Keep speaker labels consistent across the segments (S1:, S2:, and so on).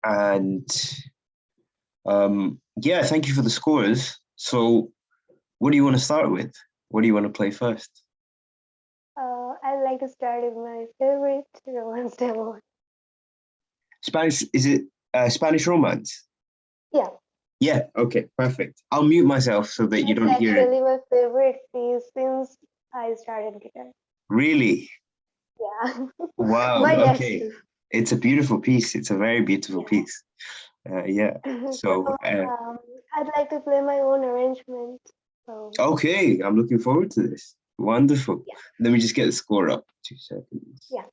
S1: And yeah, thank you for the scores. So what do you want to start with? What do you want to play first?
S2: I'd like to start with my favorite romance demo.
S1: Spanish, is it Spanish romance?
S2: Yeah.
S1: Yeah, okay, perfect. I'll mute myself so that you don't hear it.
S2: It's actually my favorite piece since I started guitar.
S1: Really?
S2: Yeah.
S1: Wow,
S2: My dad
S1: okay.
S2: too.
S1: It's a beautiful piece. It's a very beautiful piece. Yeah, so
S2: I'd like to play my own arrangement. So
S1: okay, I'm looking forward to this. Wonderful.
S2: yeah.
S1: Let me just get the score up. 2 seconds.
S2: Yeah.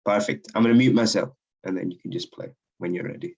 S1: Perfect. I'm going to mute myself and then you can just play when you're ready.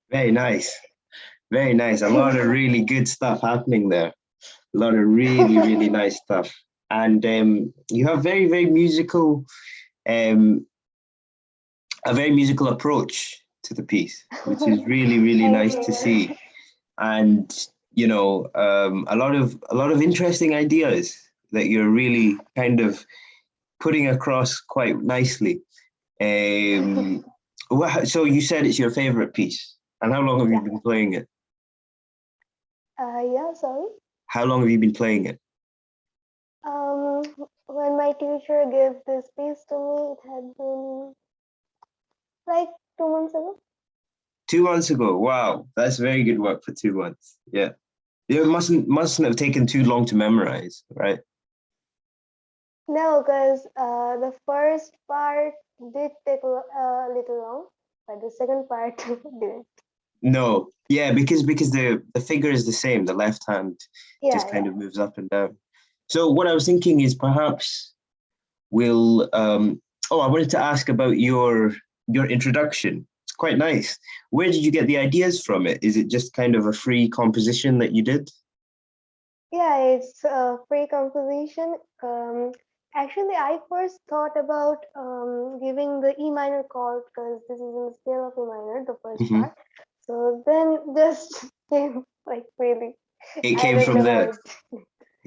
S1: Very nice. Very nice. A lot of really good stuff happening there. A lot of really, really nice stuff. And you have very, very musical, a very musical approach to the piece, which is really, really nice to see. And a lot of interesting ideas that you're really kind of putting across quite nicely. Um, so you said it's your favorite piece, and how long have you
S2: Yeah.
S1: been playing it?
S2: Yeah, sorry.
S1: How long have you been playing it?
S2: Um, when my teacher gave this piece to me, it had been like 2 months ago.
S1: 2 months ago. Wow, that's very good work for 2 months. Yeah, it mustn't have taken too long to memorize, right?
S2: No, because the first part did take a little long, but the second part didn't.
S1: No, yeah, because the figure is the same. The left hand just
S2: Yeah,
S1: kind
S2: yeah.
S1: of moves up and down. So what I was thinking is perhaps we'll. Oh, I wanted to ask about your introduction. It's quite nice. Where did you get the ideas from it? Is it just kind of a free composition that you did?
S2: Yeah, it's a free composition. Actually, I first thought about giving the E minor chord because this is in the scale of E minor, the first
S1: Hmm.
S2: part. So then just came like really.
S1: It
S2: I
S1: came
S2: don't
S1: from
S2: know how
S1: there.
S2: it.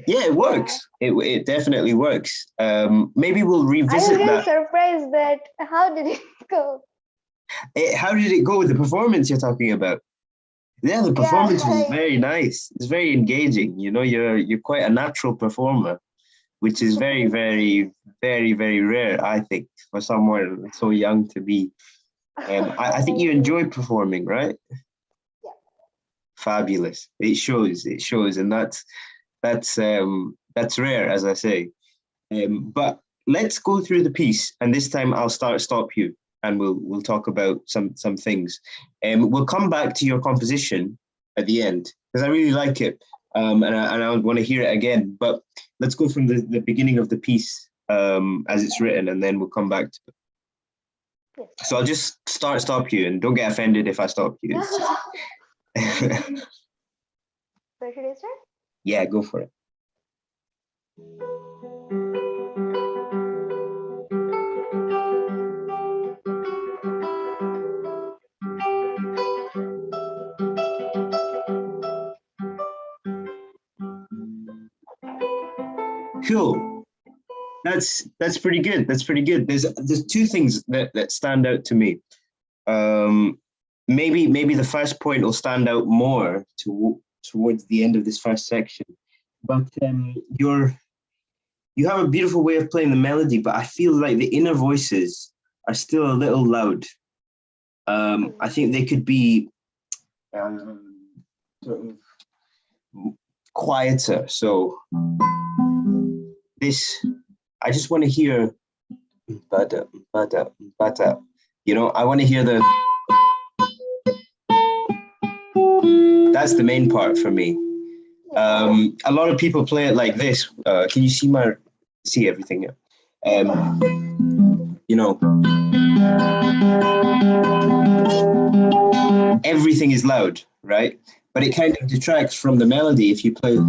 S1: Yeah, it
S2: Yeah,
S1: works. It definitely works. Maybe we'll
S2: I was
S1: revisit
S2: really
S1: that.
S2: surprised that how did it go?
S1: How did it go with the performance you're talking about? Yeah, the
S2: Yeah,
S1: performance was
S2: like
S1: very nice. It's very engaging. You're quite a natural performer, which is very, very, very, very rare, I think, for someone so young to be. I think you
S2: thank you.
S1: enjoy performing, right?
S2: Yeah.
S1: Fabulous. It shows. It shows, and that's rare, as I say. But let's go through the piece, and this time I'll stop you, and we'll talk about some things. We'll come back to your composition at the end because I really like it, and I want to hear it again. But let's go from the beginning of the piece as it's written, and then we'll come back to it.
S2: Yes.
S1: So I'll just stop you, and don't get offended if I stop you. It's just
S2: So should I start?
S1: yeah, go for it. Cool. That's pretty good. That's pretty good. There's two things that stand out to me. Um, maybe the first point will stand out more towards the end of this first section. But you have a beautiful way of playing the melody, but I feel like the inner voices are still a little loud. I think they could be sort of quieter. So this, I just want to hear bada bada bada. I want to hear the. That's the main part for me.
S2: Yeah.
S1: A lot of people play it like this. Can you see everything? You know, everything is loud, right? But it kind of detracts from the melody if you play. You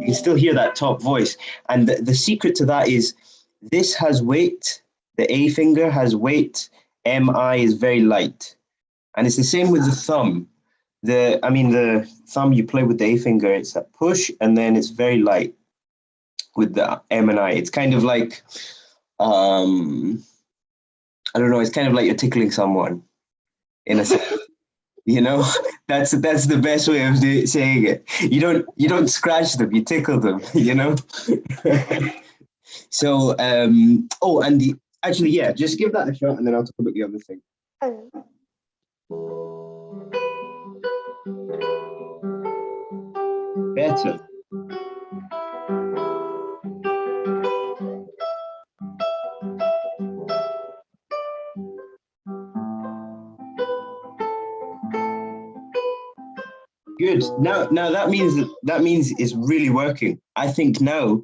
S1: can still hear that top voice, and the secret to that is this has weight. The A finger has weight. MI is very light, and it's the same with the thumb. The thumb you play with the A finger, it's a push, and then it's very light with the M and I. It's kind of like um, I don't know. It's kind of like you're tickling someone in a sense. You know, that's the best way of saying it. You don't scratch them, you tickle them. So oh, and actually, yeah, just give that a shot, and then I'll talk about the other thing.
S2: Okay.
S1: Better. Good. Now that means it's really working. I think now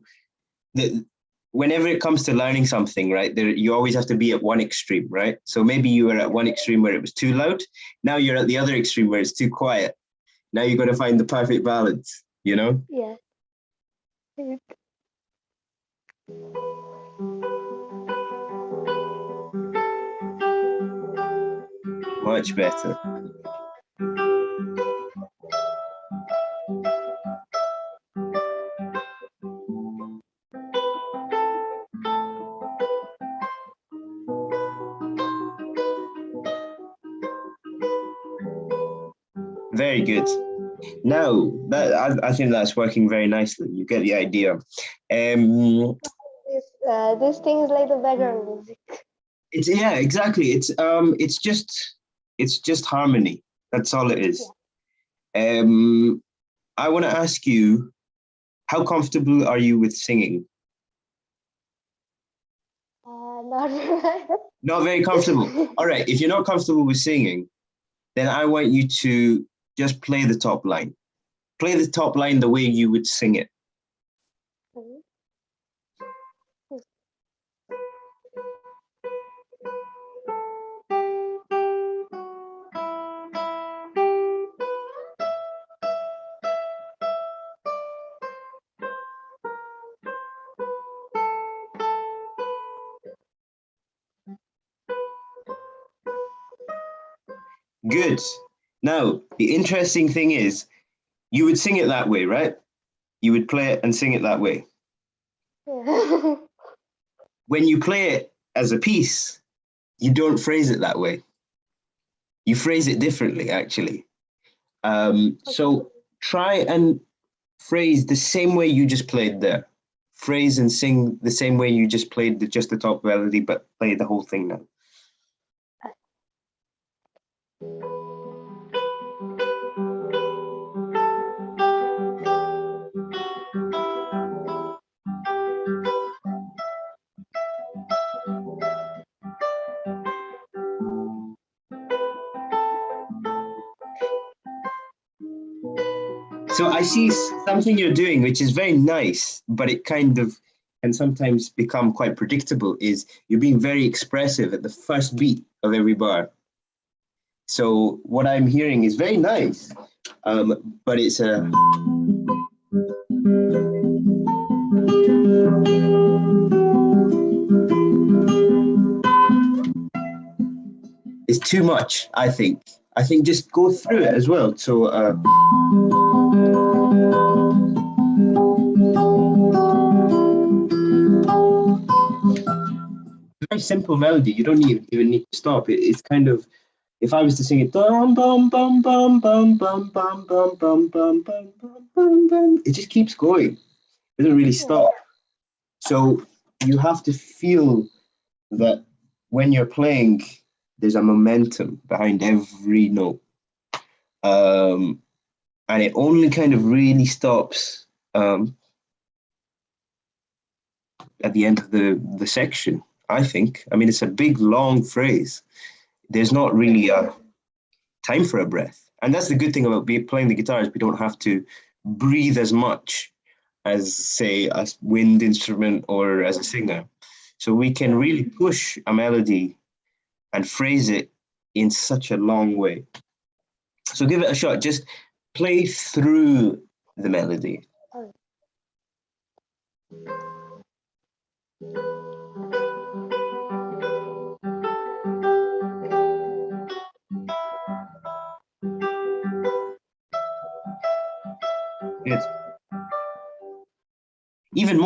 S1: that whenever it comes to learning something, right, you always have to be at one extreme, right? So maybe you were at one extreme where it was too loud. Now you're at the other extreme where it's too quiet. Now you got to find the perfect balance.
S2: Yeah.
S1: Much better. Very good. Now that I think that's working very nicely. You get the idea.
S2: This thing is like the background music.
S1: It's yeah, exactly. It's just harmony. That's all it is. I want to ask you, how comfortable are you with singing?
S2: Not
S1: Not very comfortable. All right, if you're not comfortable with singing, then I want you to just play the top line. Play the top line the way you would sing it. Good. Now, the interesting thing is, you would sing it that way, right? You would play it and sing it that way.
S2: Yeah.
S1: When you play it as a piece, you don't phrase it that way. You phrase it differently, actually. So try and phrase the same way you just played there. Phrase and sing the same way you just played just the top melody, but play the whole thing now. So I see something you're doing, which is very nice, but it kind of can sometimes become quite predictable, is you're being very expressive at the first beat of every bar. So what I'm hearing is very nice, but it's too much, I think. I think just go through it as well. So very simple melody. You don't even need to stop. It's kind of, if I was to sing it, bum bum bum bum bum bum bum bum bum bum bum bum bum, it just keeps going. It doesn't really stop. So you have to feel that when you're playing, there's a momentum behind every note, and it only kind of really stops at the end of the section. I think. I mean, it's a big long phrase. There's not really a time for a breath. And that's the good thing about playing the guitar, is we don't have to breathe as much as, say, a wind instrument or as a singer. So we can really push a melody and phrase it in such a long way. So give it a shot. Just play through the melody. Good. Even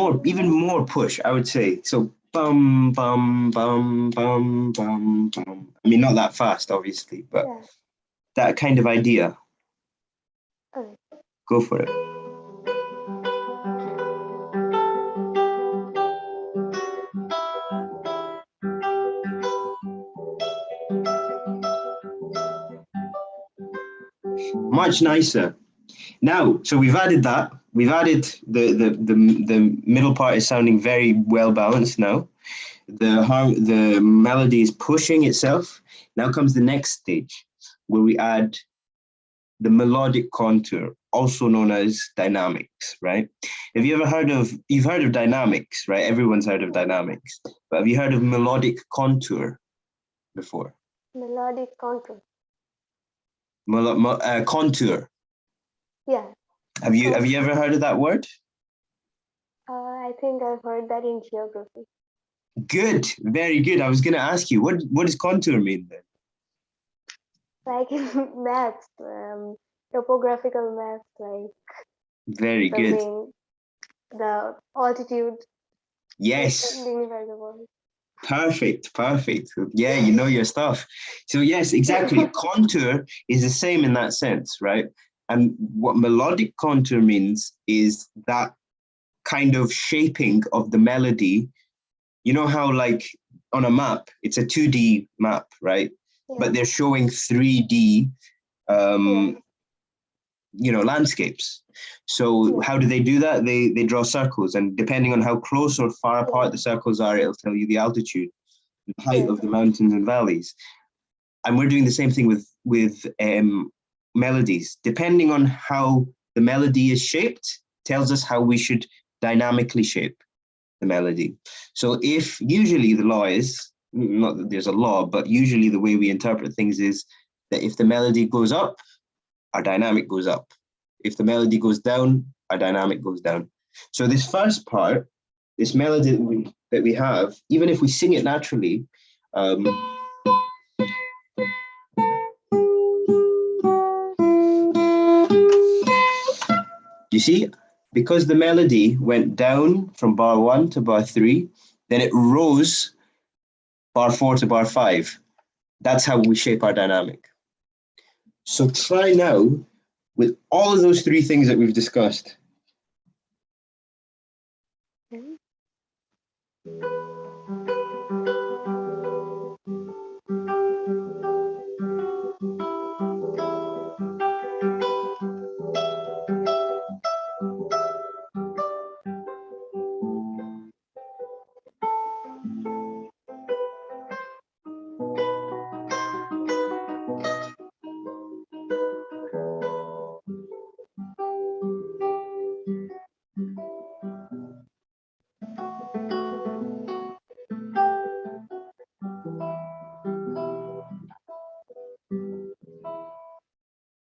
S1: more push, I would say. So bum bum bum bum bum bum. I mean, not that fast, obviously, but that kind of idea. Go for it. Much nicer. Now, so we've added that. We've added the middle part is sounding very well balanced now. The melody is pushing itself. Now comes the next stage, where we add the melodic contour, also known as dynamics, right? Have you ever you've heard of dynamics, right? Everyone's heard of dynamics, but have you heard of melodic contour before?
S2: Melodic contour.
S1: Contour.
S2: Yeah.
S1: Have you ever heard of that word?
S2: I think I've heard that in geography.
S1: Good, very good. I was going to ask you, what does contour mean then?
S2: Like in maths, topographical maths, like
S1: very good.
S2: The altitude.
S1: Yes. Perfect, perfect. Yeah, you know your stuff. So yes, exactly. Contour is the same in that sense, right? And what melodic contour means is that kind of shaping of the melody. You know how like on a map, it's a 2D map, right? But
S2: Yeah.
S1: they're showing 3D
S2: Yeah.
S1: um, landscapes. So
S2: Yeah.
S1: how do they do that? They draw circles, and depending on how close or far apart
S2: Yeah.
S1: the circles are, it'll tell you the altitude, the height
S2: Yes.
S1: of the mountains and valleys. And we're doing the same thing with melodies. Depending on how the melody is shaped, tells us how we should dynamically shape the melody. So if usually the law is not that there's a law, but usually the way we interpret things is that if the melody goes up, our dynamic goes up. If the melody goes down, our dynamic goes down. So this first part, this melody that we have, even if we sing it naturally, you see, because the melody went down from bar 1 to bar 3, then it rose bar 4 to bar 5. That's how we shape our dynamic. So try now with all of those three things that we've discussed.
S2: Mhm.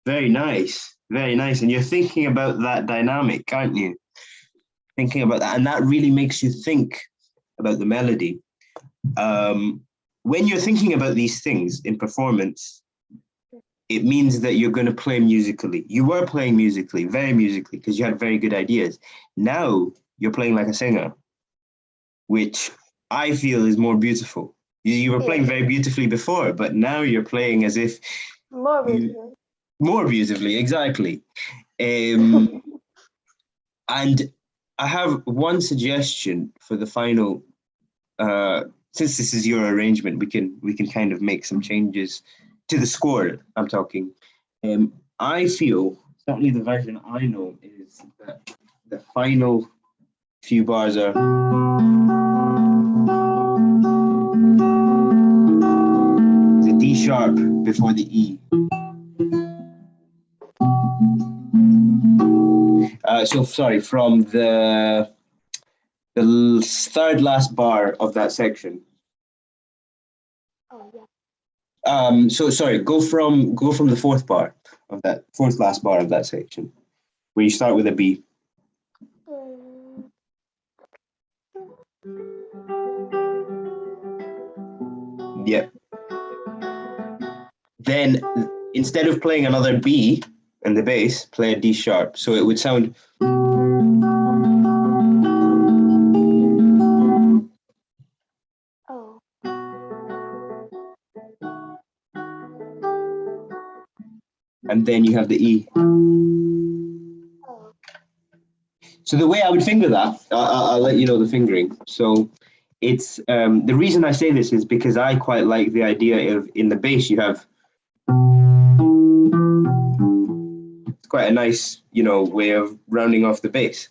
S1: Very nice, very nice. And you're thinking about that dynamic, aren't you? Thinking about that. And that really makes you think about the melody. Um, when you're thinking about these things in performance, it means that you're going to play musically. You were playing musically, very musically, because you had very good ideas. Now you're playing like a singer, which I feel is more beautiful. You were playing
S2: Yes.
S1: very beautifully before, but now you're playing as if
S2: More
S1: you
S2: beautiful.
S1: more beautifully, exactly. Um, and I have one suggestion for the final. Since this is your arrangement, we can kind of make some changes to the score. I'm talking. I feel certainly the version I know is that the final few bars are the D sharp before the E. So sorry, from the third last bar of that section.
S2: Oh yeah.
S1: So sorry, go from the fourth bar of that fourth last bar of that section, where you start with a B.
S2: Mm.
S1: Yep. Then instead of playing another B in the bass, play a D sharp. So it would sound.
S2: Oh.
S1: And then you have the E.
S2: Oh.
S1: So the way I would finger that, I'll let you know the fingering. So it's the reason I say this is because I quite like the idea of in the bass you have it's quite a nice way of rounding off the bass.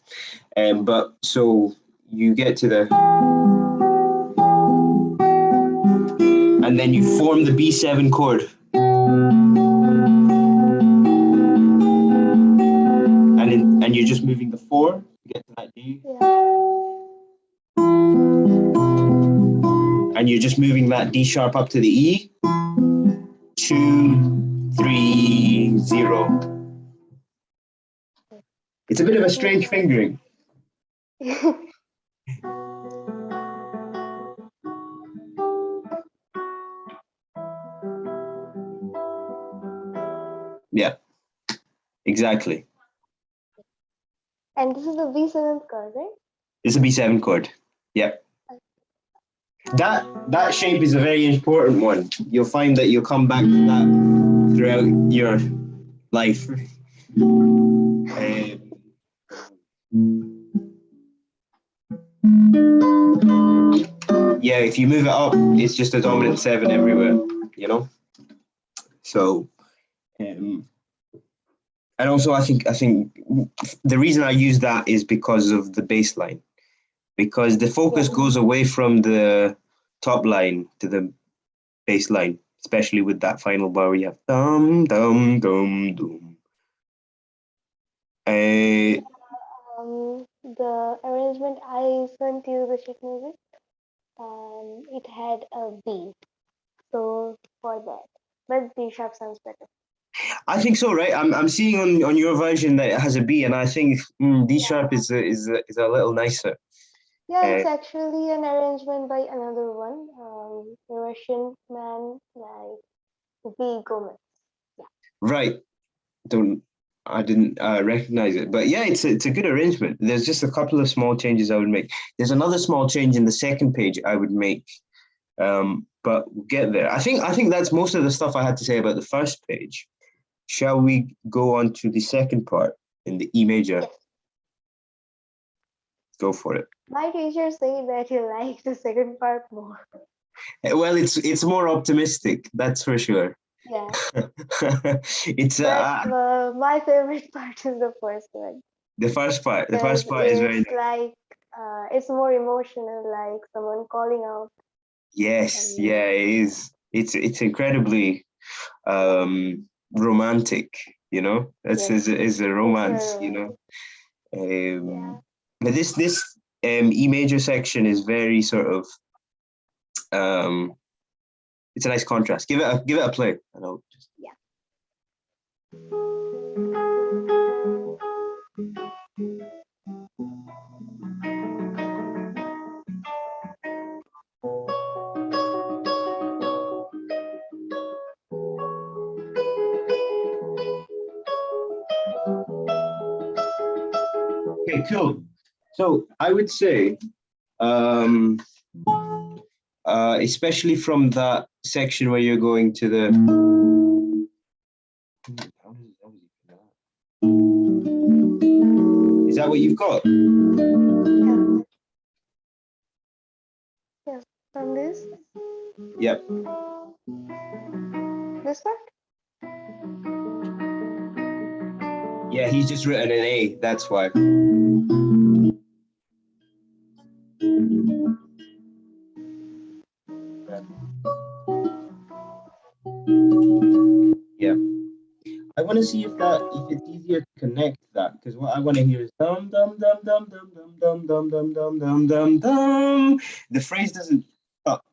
S1: But so you get to the and then you form the B7 chord. And you're just moving the 4 to get to that D.
S2: Yeah.
S1: And you're just moving that D sharp up to the E. 2, 3, 0. It's a bit of a strange
S2: Yeah.
S1: fingering. Yeah, exactly.
S2: And this is the V7th chord, right?
S1: It's a B7 chord. Yeah. That shape is a very important one. You'll find that you'll come back to that throughout your life. Um, yeah, if you move it up, it's just a dominant seven everywhere, you know. So, um, and also I think the reason I use that is because of the bass line, because the focus
S2: Yeah.
S1: goes away from the top line to the bass line, especially with that final bar where you have dum dum dum dum. Uh,
S2: The arrangement I sent you the sheet music, it had a B. So for that, but B sharp sounds better.
S1: I think so, right? I'm seeing on your version that it has a B, and I think D
S2: Yeah.
S1: sharp is a little nicer.
S2: Yeah,
S1: Uh,
S2: it's actually an arrangement by another one, a Russian man like V. Gomez. Yeah.
S1: right. Don't I didn't recognize it, but yeah, it's a good arrangement. There's just a couple of small changes I would make. There's another small change in the second page I would make, but we'll get there. I think that's most of the stuff I had to say about the first page. Shall we go on to the second part in the E major?
S2: Yes.
S1: Go for it.
S2: My teacher said that he liked the second part more.
S1: Well, it's more optimistic, that's for sure.
S2: Yeah.
S1: It's
S2: But my favorite part is the first one
S1: the first part. The
S2: because
S1: first part is very
S2: it's
S1: nice.
S2: like it's more emotional, like someone calling out.
S1: Yes, yeah,
S2: And
S1: it is. It's incredibly romantic, you know. That's
S2: yes,
S1: is a
S2: it's very
S1: romance, you know.
S2: romantic. Yeah.
S1: But this E major section is very sort of um it's a nice contrast. Give it a play. I know.
S2: Yeah.
S1: Okay, cool. So I would say um especially from that section where you're going to the is that what you've got?
S2: Yeah. Yes. From
S1: Yep.
S2: this part.
S1: Yeah, he's just written an A, that's why. Yeah. I want to see if it's easier to connect that because what I want to hear is dum dum dum dum dum dum dum dum dum dum dum dum. The phrase doesn't stop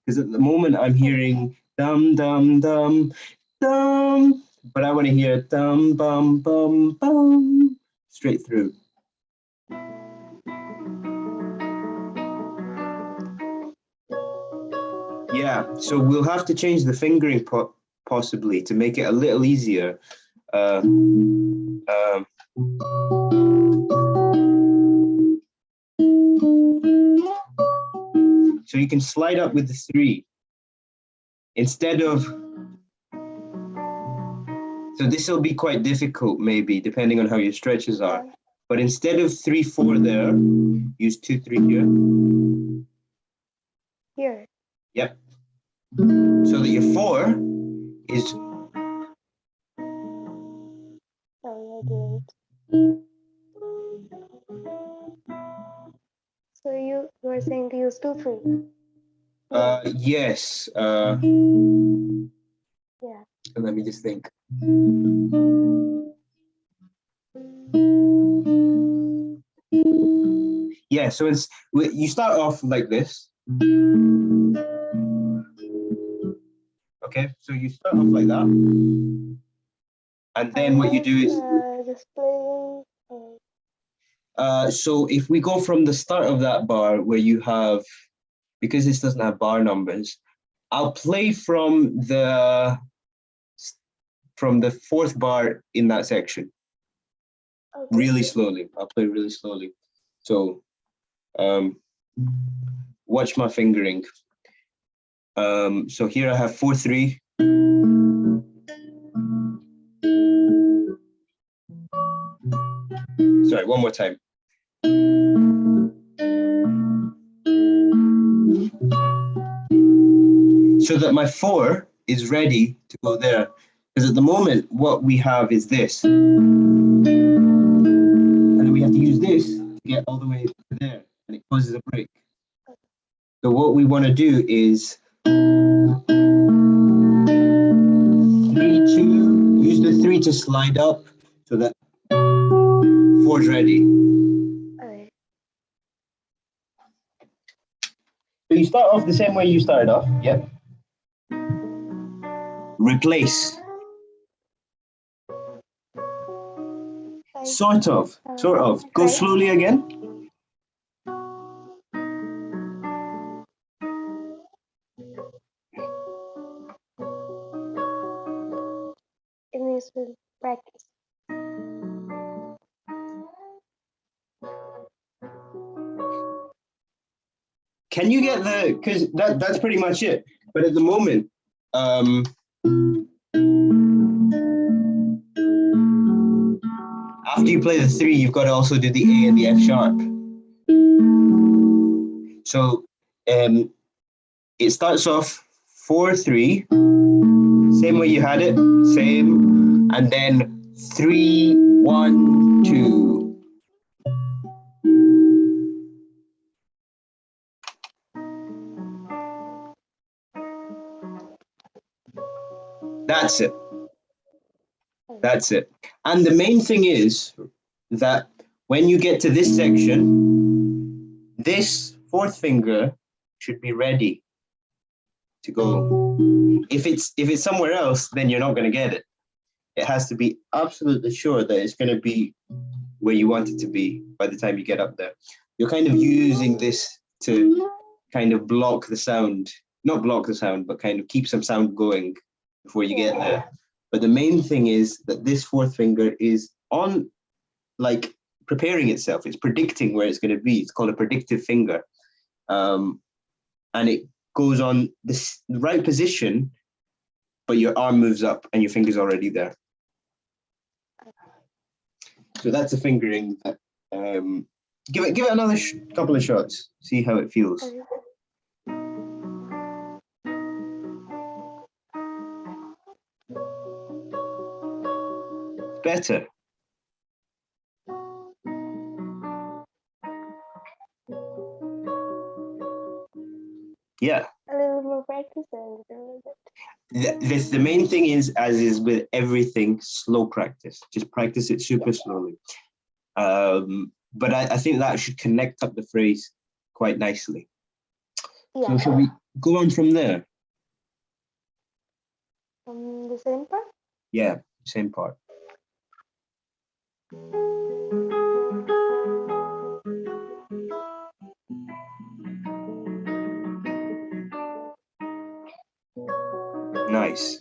S1: because at the moment I'm hearing dum dum dum dum, but I want to hear dum bum bum bum straight through. Yeah, so we'll have to change the fingering possibly to make it a little easier. Um, so you can slide up with the three instead of. So this will be quite difficult, maybe depending on how your stretches are.
S2: Yeah.
S1: But instead of 3 4 there, use 2 3 here.
S2: Here.
S1: Yep. So that your 4 is.
S2: Sorry, I didn't. So you were saying to use 2 3.
S1: Yes.
S2: Yeah.
S1: Let me just think. Yeah. So it's you start off like this. Okay. So you start off like that, and then
S2: I'm
S1: what you do is.
S2: just playing.
S1: So if we go from the start of that bar where you have, because this doesn't have bar numbers, I'll play from the fourth bar in that section
S2: Okay.
S1: really slowly. I'll play really slowly. So watch my fingering. So here I have 4/3. Sorry, one more time. So that my 4 is ready to go there. Because at the moment, what we have is this. And then we have to use this to get all the way to there. And it causes a break. So what we want to do is 3/2, use the 3 to slide up so that 4 is ready.
S2: Alright.
S1: So you start off the same way you started off. Yep. Replace. Sort of. Go slowly again.
S2: It needs to practice.
S1: Can you get the, because that's pretty much it. But at the moment, after you play the 3, you've got to also do the A and the F sharp. So it starts off 4/3, same way you had it, same, and then 3/1/2. That's it. That's it. And the main thing is that when you get to this section, this 4th finger should be ready to go. If it's somewhere else, then you're not going to get it. It has to be absolutely sure that it's going to be where you want it to be by the time you get up there. You're kind of using this to kind of block the sound, not block the sound, but kind of keep some sound going before you get there. But the main thing is that this 4th finger is on, like, preparing itself. It's predicting where it's going to be. It's called a predictive finger. And it goes on the right position, but your arm moves up and your finger's already there. So that's a fingering. Give it another couple of shots. See how it feels. Better. Yeah.
S2: A little more practice and
S1: The main thing is, as is with everything, slow practice. Just practice it super slowly. But I think that should connect up the phrase quite nicely.
S2: Yeah.
S1: So shall we go on from there?
S2: The same part?
S1: Yeah, same part. Nice.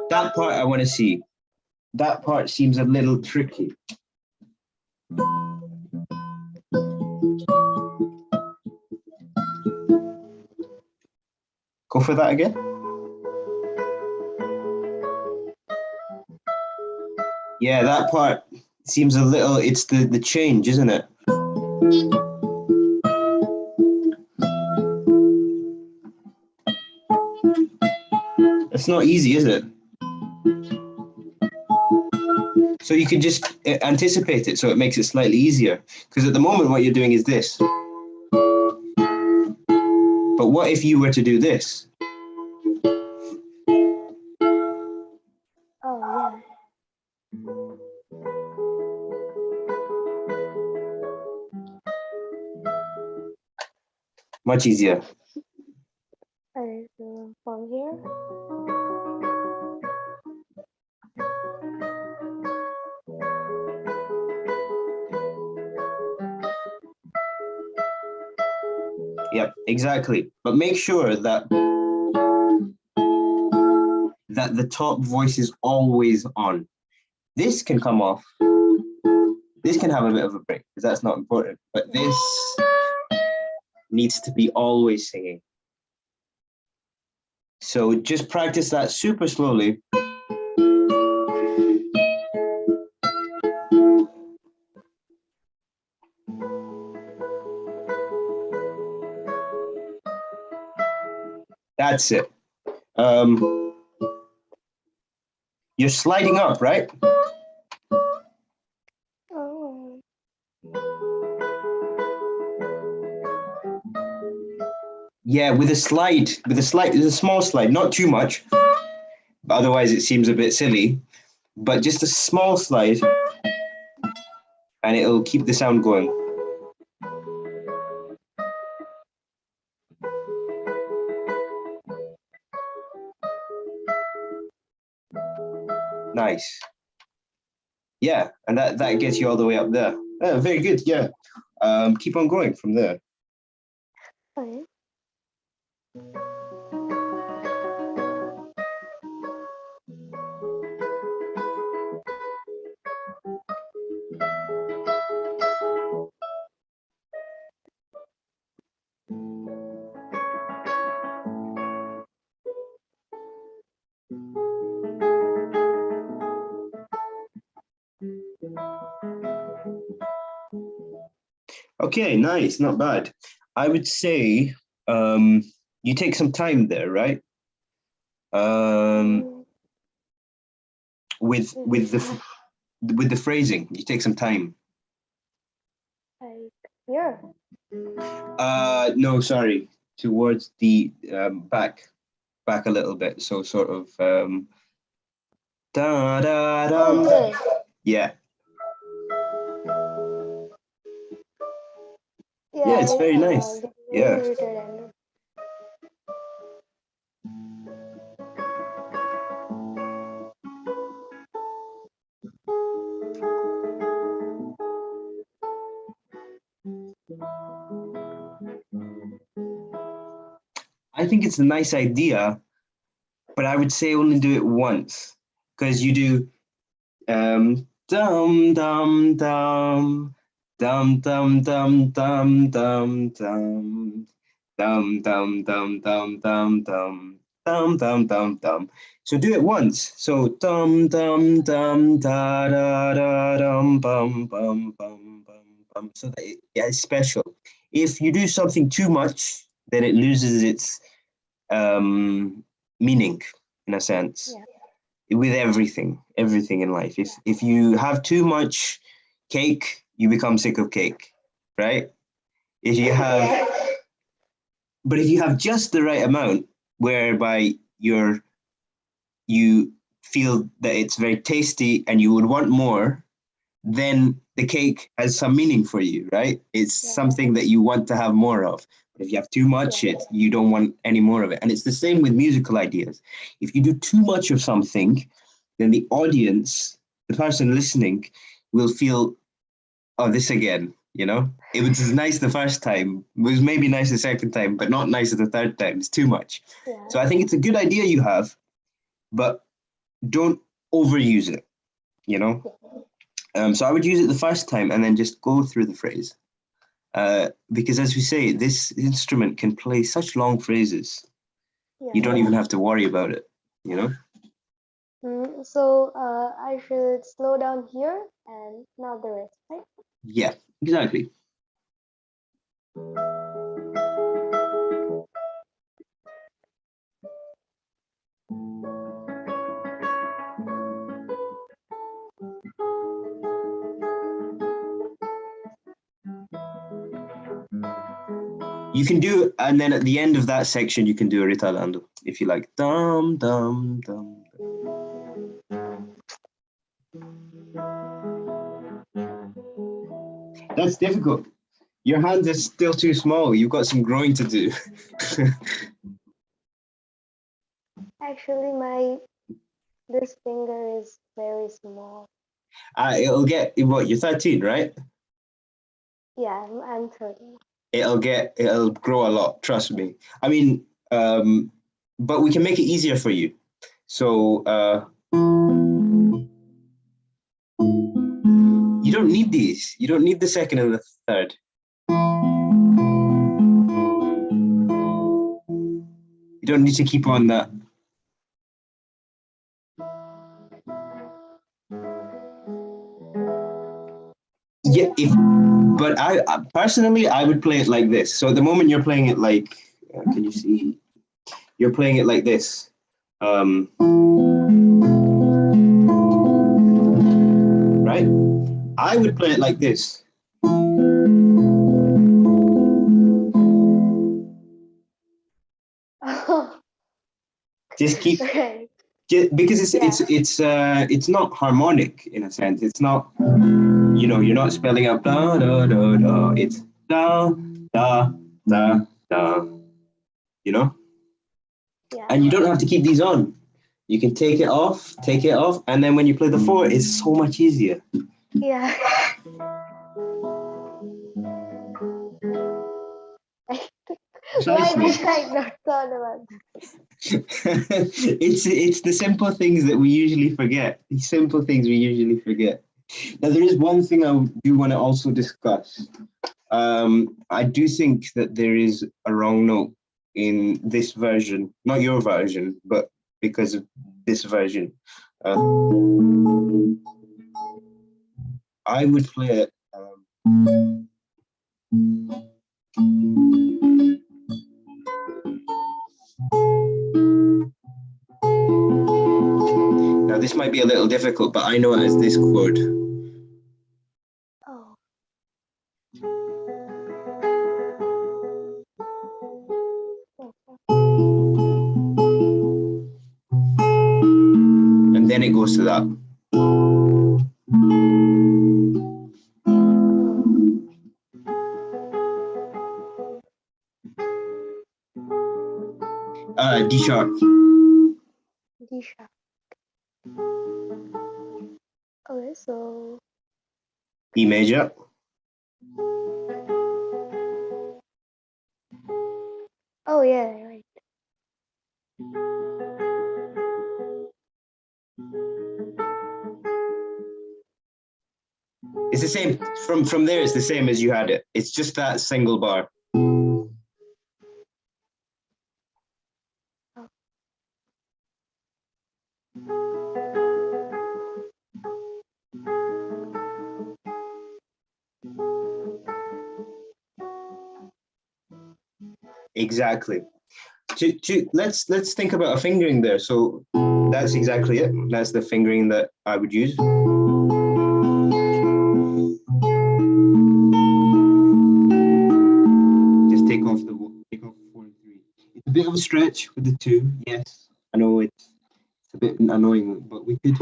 S1: That part I want to see. That part seems a little tricky. Go for that again. Yeah, that part seems a little, it's the change, isn't it? It's not easy, is it? So you can just anticipate it so it makes it slightly easier. Because at the moment what you're doing is this. But what if you were to do this?
S2: Oh, yeah.
S1: Much easier.
S2: Alright, so from here.
S1: Yep, exactly. But make sure that the top voice is always on. This can come off, This can have a bit of a break because that's not important, but this needs to be always singing. So just practice that super slowly. That's it. You're sliding up, right?
S2: Oh.
S1: Yeah, with a slide, there's a small slide, not too much. Otherwise, it seems a bit silly. But just a small slide, and it'll keep the sound going. Nice. Yeah, and that gets you all the way up there. Yeah, very good. Yeah. Keep on going from there.
S2: Okay.
S1: Okay, nice, not bad. I would say you take some time there, right? With the phrasing, you take some time.
S2: Like here.
S1: No, sorry, towards the back a little bit. So sort of da da da.
S2: Oh, this.
S1: Yeah. Yeah, it's
S2: Yeah,
S1: very nice.
S2: it's very
S1: Yeah.
S2: muted and
S1: I think it's a nice idea, but I would say only do it once because you do dum dum dum dum dum dum dum dum dum dum dum dum dum dum dum dum dum dum dum. So do it once. So dum dum dum da da da dum bum bum bum bum bum. So that yeah, it's special. If you do something too much, then it loses its meaning in a sense.
S2: yeah.
S1: With everything in life. If you have too much cake, you become sick of cake, right? If you have,
S2: Yeah.
S1: but if you have just the right amount, whereby you feel that it's very tasty and you would want more, then the cake has some meaning for you, right? It's
S2: Yeah.
S1: something that you want to have more of. But if you have too much,
S2: Yeah.
S1: you don't want any more of it. And it's the same with musical ideas. If you do too much of something, then the audience, the person listening, will feel, oh, this again, you know? It was nice the first time, it was maybe nice the second time, but not nice the third time. It's too much.
S2: Yeah.
S1: So I think it's a good idea you have, but don't overuse it, you know? So I would use it the first time and then just go through the phrase. Because as we say, this instrument can play such long phrases. You
S2: Yeah.
S1: don't even have to worry about it, you know?
S2: So I should slow down here and not the rest, right?
S1: Yeah, exactly. You can do, and then at the end of that section, you can do a ritalando if you like. Dum dum dum. That's difficult. Your hands are still too small. You've got some growing to do.
S2: Actually, this finger is very small.
S1: It'll get what you're 13, right?
S2: Yeah, I'm 30.
S1: It'll grow a lot. Trust me. I mean, but we can make it easier for you. So you don't need these. You don't need the second and the third. You don't need to keep on that. Yeah, but I personally, I would play it like this. So at the moment you're playing it like, can you see? You're playing it like this. Right? I would play it like this. Just keep,
S2: Right.
S1: because it's not harmonic in a sense. It's not, you know, you're not spelling out da da da da. It's da da da da. You know,
S2: Yeah.
S1: and you don't have to keep these on. You can take it off, and then when you play the four, it's so much easier.
S2: Yeah. Why did I not thought about
S1: It's the simple things that we usually forget. These simple things we usually forget. Now, there is one thing I do want to also discuss. I do think that there is a wrong note in this version, not your version, but because of this version. I would play it. Now, this might be a little difficult, but I know it as this chord.
S2: Oh.
S1: And then it goes to that. D sharp.
S2: D sharp. Okay, so
S1: E major.
S2: oh yeah, right.
S1: It's the same from there. It's the same as you had it. It's just that single bar. Exactly. Let's think about a fingering there. So that's exactly it. That's the fingering that I would use. Just take off 4 and 3. It's a bit of a stretch with the 2. Yes, I know it's a bit annoying, but we could.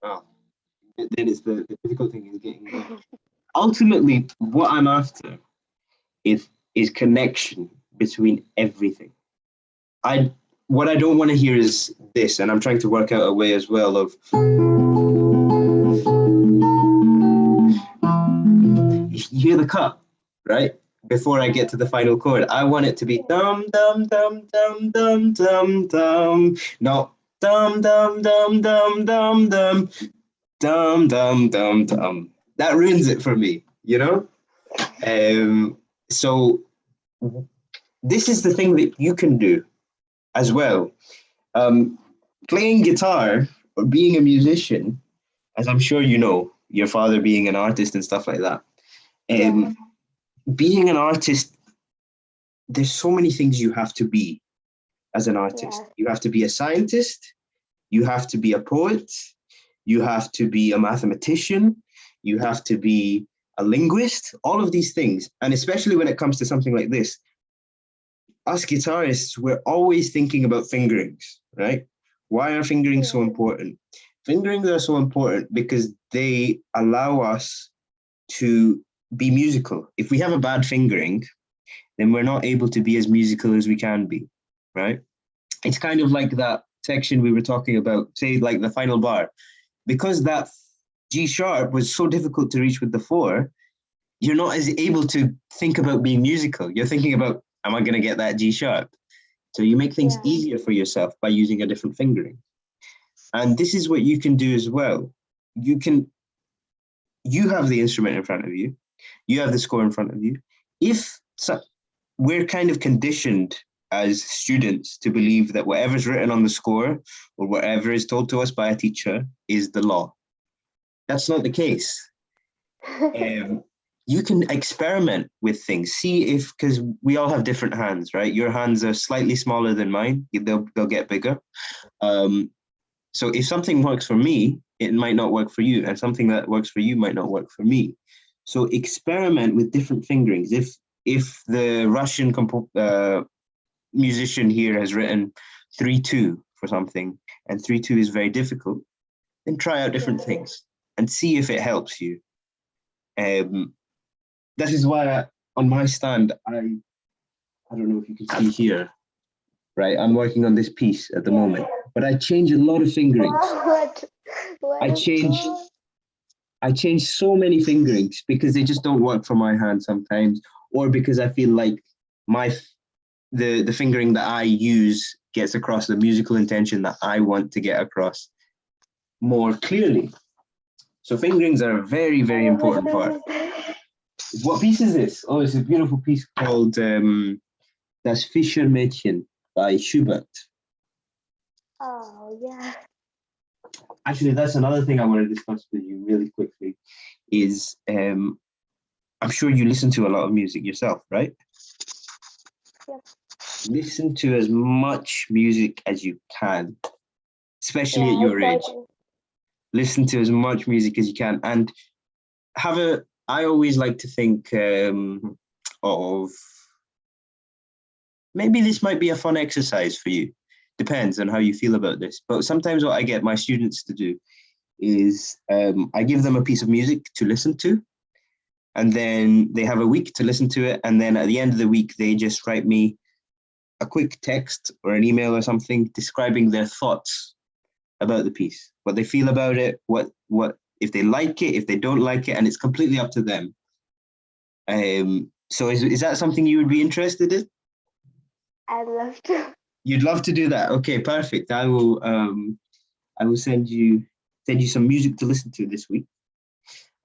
S1: Oh, then it's the difficult thing is getting there. Ultimately, what I'm after is connection between everything. What I don't want to hear is this, and I'm trying to work out a way as well of you hear the cut, right? Before I get to the final chord, I want it to be dum dum dum dum dum dum dum. No, dum dum dum dum dum dum dum dum dum dum. That ruins it for me, you know? So this is the thing that you can do as well. Playing guitar or being a musician, as I'm sure you know, your father being an artist and stuff like that.
S2: Yeah.
S1: Being an artist, there's so many things you have to be as an artist.
S2: Yeah.
S1: You have to be a scientist, you have to be a poet, you have to be a mathematician, you have to be a linguist, all of these things. And especially when it comes to something like this, us guitarists, we're always thinking about fingerings, right? Why are fingerings so
S2: Yeah.
S1: important? Fingerings are so important because they allow us to be musical. If we have a bad fingering, then we're not able to be as musical as we can be, right? It's kind of like that section we were talking about, say, like the final bar. Because that G sharp was so difficult to reach with the 4, you're not as able to think about being musical. You're thinking about, am I going to get that G sharp? So you make things
S2: Yeah.
S1: easier for yourself by using a different fingering. And this is what you can do as well. You have the instrument in front of you, you have the score in front of you. If so, we're kind of conditioned as students to believe that whatever's written on the score or whatever is told to us by a teacher is the law. That's not the case. You can experiment with things, see if, because we all have different hands, right? Your hands are slightly smaller than mine, they'll get bigger. So if something works for me, it might not work for you, and something that works for you might not work for me. So experiment with different fingerings. If the Russian musician here has written 3-2 for something, and 3-2 is very difficult, then try out different things and see if it helps you. That is why on my stand, I don't know if you can see here, right? I'm working on this piece at the moment, but I change a lot of fingerings.
S2: What
S1: I change so many fingerings because they just don't work for my hand sometimes, or because I feel like the fingering that I use gets across the musical intention that I want to get across more clearly. So fingerings are a very, very important part. What piece is this? Oh, it's a beautiful piece called Das Fischermädchen by Schubert.
S2: Oh, yeah.
S1: Actually, that's another thing I want to discuss with you really quickly is I'm sure you listen to a lot of music yourself, right?
S2: Yep.
S1: Listen to as much music as you can, especially at your age. Listen to as much music as you can, and I always like to think of, maybe this might be a fun exercise for you. Depends on how you feel about this. But sometimes what I get my students to do is I give them a piece of music to listen to, and then they have a week to listen to it. And then at the end of the week, they just write me a quick text or an email or something describing their thoughts about the piece, what they feel about it, what if they like it, if they don't like it, and it's completely up to them. So is that something you would be interested in?
S2: I'd love to.
S1: You'd love to do that. Okay, perfect. I will send you some music to listen to this week.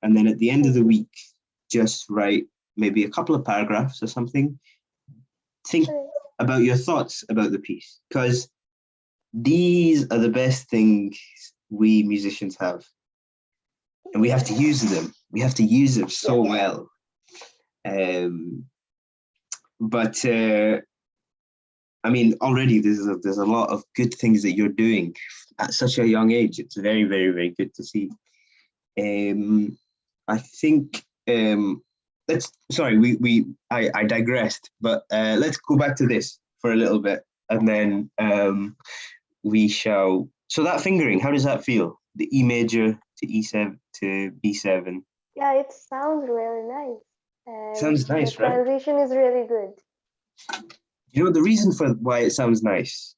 S1: And then at the end of the week, just write maybe a couple of paragraphs or something. Think about your thoughts about the piece, because these are the best things we musicians have. And we have to use them. We have to use them so well. But I mean, already there's a lot of good things that you're doing at such a young age. It's very, very, very good to see. I think I digressed, but let's go back to this for a little bit, and then we shall. So that fingering, how does that feel? The E major to E7 to B7.
S2: Yeah, it sounds really nice. And
S1: sounds nice,
S2: the
S1: right?
S2: transition is really good.
S1: You know the reason for why it sounds nice?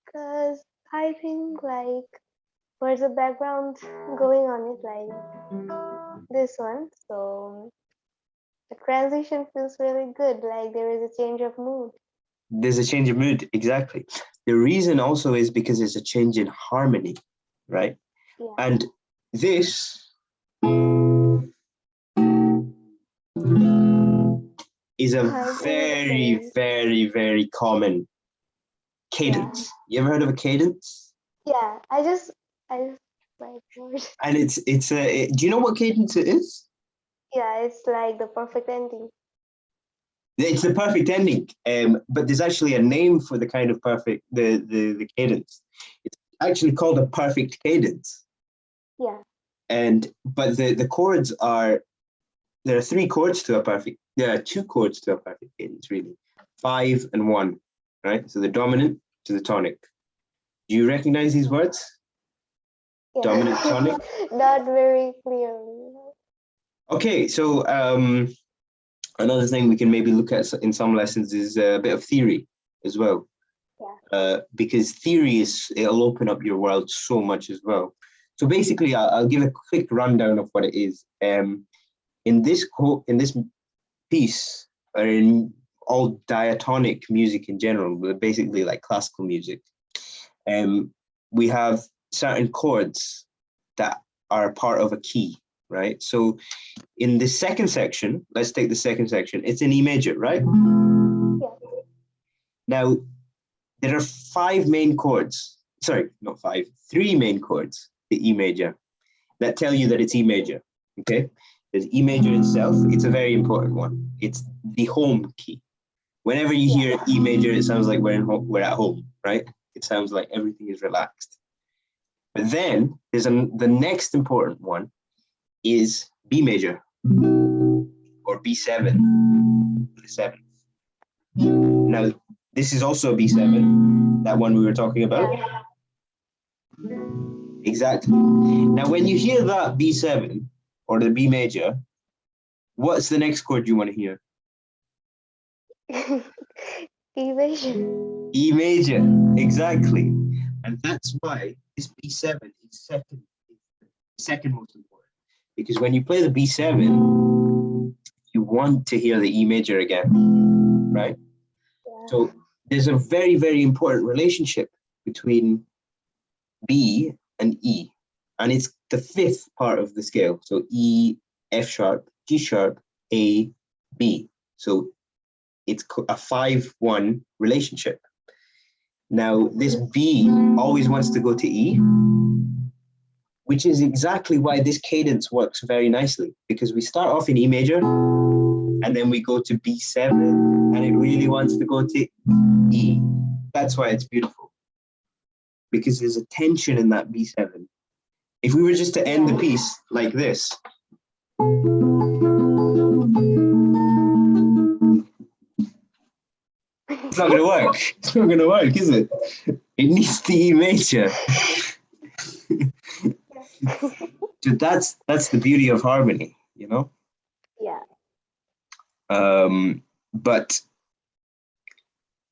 S2: Because I think like there's a background going on it like this one. So the transition feels really good. Like there is a change of mood.
S1: There's a change of mood, exactly. The reason also is because there's a change in harmony, right?
S2: Yeah.
S1: And this is a very, very, very common cadence. Yeah. You ever heard of a cadence?
S2: Yeah, I just like it.
S1: And do you know what cadence it is?
S2: Yeah, it's like the perfect ending.
S1: It's the perfect ending, but there's actually a name for the kind of perfect the cadence. It's actually called a perfect cadence.
S2: Yeah.
S1: But the chords are, there are three chords to a perfect. There are two chords to a perfect cadence, really, 5 and 1, right? So the dominant to the tonic. Do you recognize these words? Yeah. Dominant, tonic.
S2: Not very clearly.
S1: Okay, so another thing we can maybe look at in some lessons is a bit of theory as well. Yeah. Because theory it'll open up your world so much as well. So basically, I'll give a quick rundown of what it is. In this piece, or in all diatonic music in general, but basically like classical music, we have certain chords that are part of a key, right? So in the second section, let's take the second section, it's in E major, right?
S2: Yeah.
S1: Now, there are three main chords, the E major, that tell you that it's E major, okay? There's E major itself, it's a very important one. It's the home key. Whenever you hear E major, it sounds like we're at home, right? It sounds like everything is relaxed. But then there's the next important one is B major or B7, the seventh. Now, this is also a B7, that one we were talking about.
S2: Yeah.
S1: Exactly. Now, when you hear that B7 or the B major, what's the next chord you want to hear?
S2: E major.
S1: E major, exactly. And that's why this B7 is second most important. Because when you play the B7, you want to hear the E major again, right?
S2: Yeah.
S1: So there's a very, very important relationship between B and E. And it's the fifth part of the scale. So E, F sharp, G sharp, A, B. So it's a 5-1 relationship. Now, this B always wants to go to E, which is exactly why this cadence works very nicely, because we start off in E major, and then we go to B7, and it really wants to go to E. That's why it's beautiful, because there's a tension in that B7. If we were just to end the piece like this, it's not going to work. It's not going to work, is it? It needs the E major. So that's the beauty of harmony, you know?
S2: Yeah.
S1: But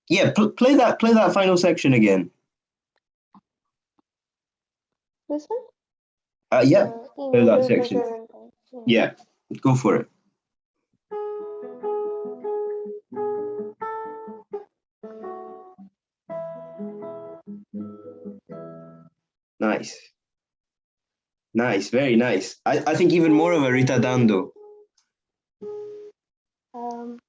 S1: yeah, play that final section again.
S2: This one?
S1: Yeah,
S2: E
S1: play that
S2: major for
S1: section.
S2: 7 times.
S1: Yeah, go for it. Nice. Nice, very nice. I think even more of a ritardando.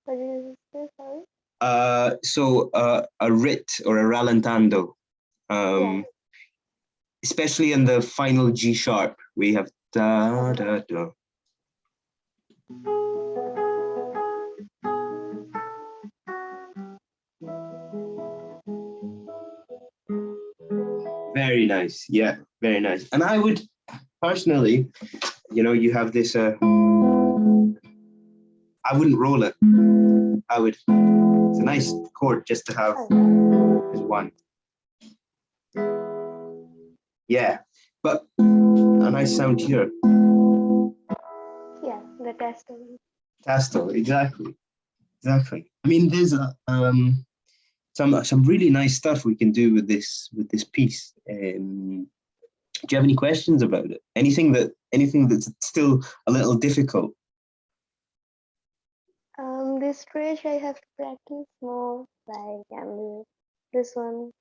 S2: What is this? Sorry?
S1: A rit or a rallentando.
S2: Yeah.
S1: Especially in the final G sharp, we have da da da. Very nice. Yeah, very nice. And I would personally, you have this. I wouldn't roll it. I would. It's a nice chord just to have as one. Yeah, but a nice sound here.
S2: Yeah, the testament.
S1: Tasto, exactly. I mean, there's some really nice stuff we can do with this piece. Do you have any questions about it? Anything that's still a little difficult?
S2: This stretch I have to practice more, like this one.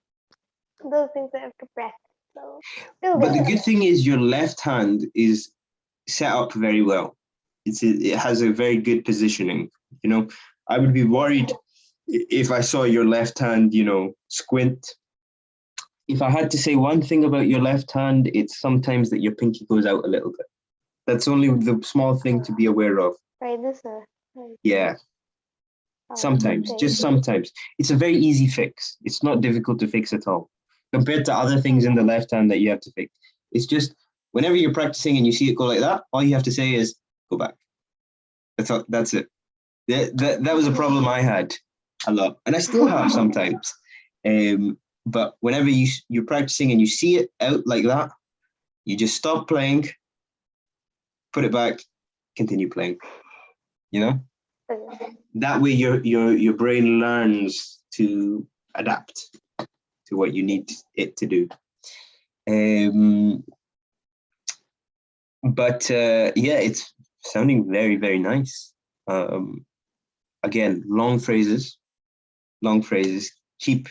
S2: Those things I have to practice. So
S1: But the good thing is your left hand is set up very well. It has a very good positioning. I would be worried if I saw your left hand, squint. If I had to say one thing about your left hand, it's sometimes that your pinky goes out a little bit. That's only the small thing to be aware of.
S2: Right, this one. Right.
S1: Yeah. Sometimes, just sometimes. It's a very easy fix. It's not difficult to fix at all, compared to other things in the left hand that you have to fix. It's just whenever you're practicing and you see it go like that, all you have to say is go back. That's it. That was a problem I had a lot, and I still have sometimes. But whenever you're practicing and you see it out like that, you just stop playing, put it back, continue playing. That way your brain learns to adapt to what you need it to do. But yeah, it's sounding very, very nice. again, long phrases, long phrases. Keep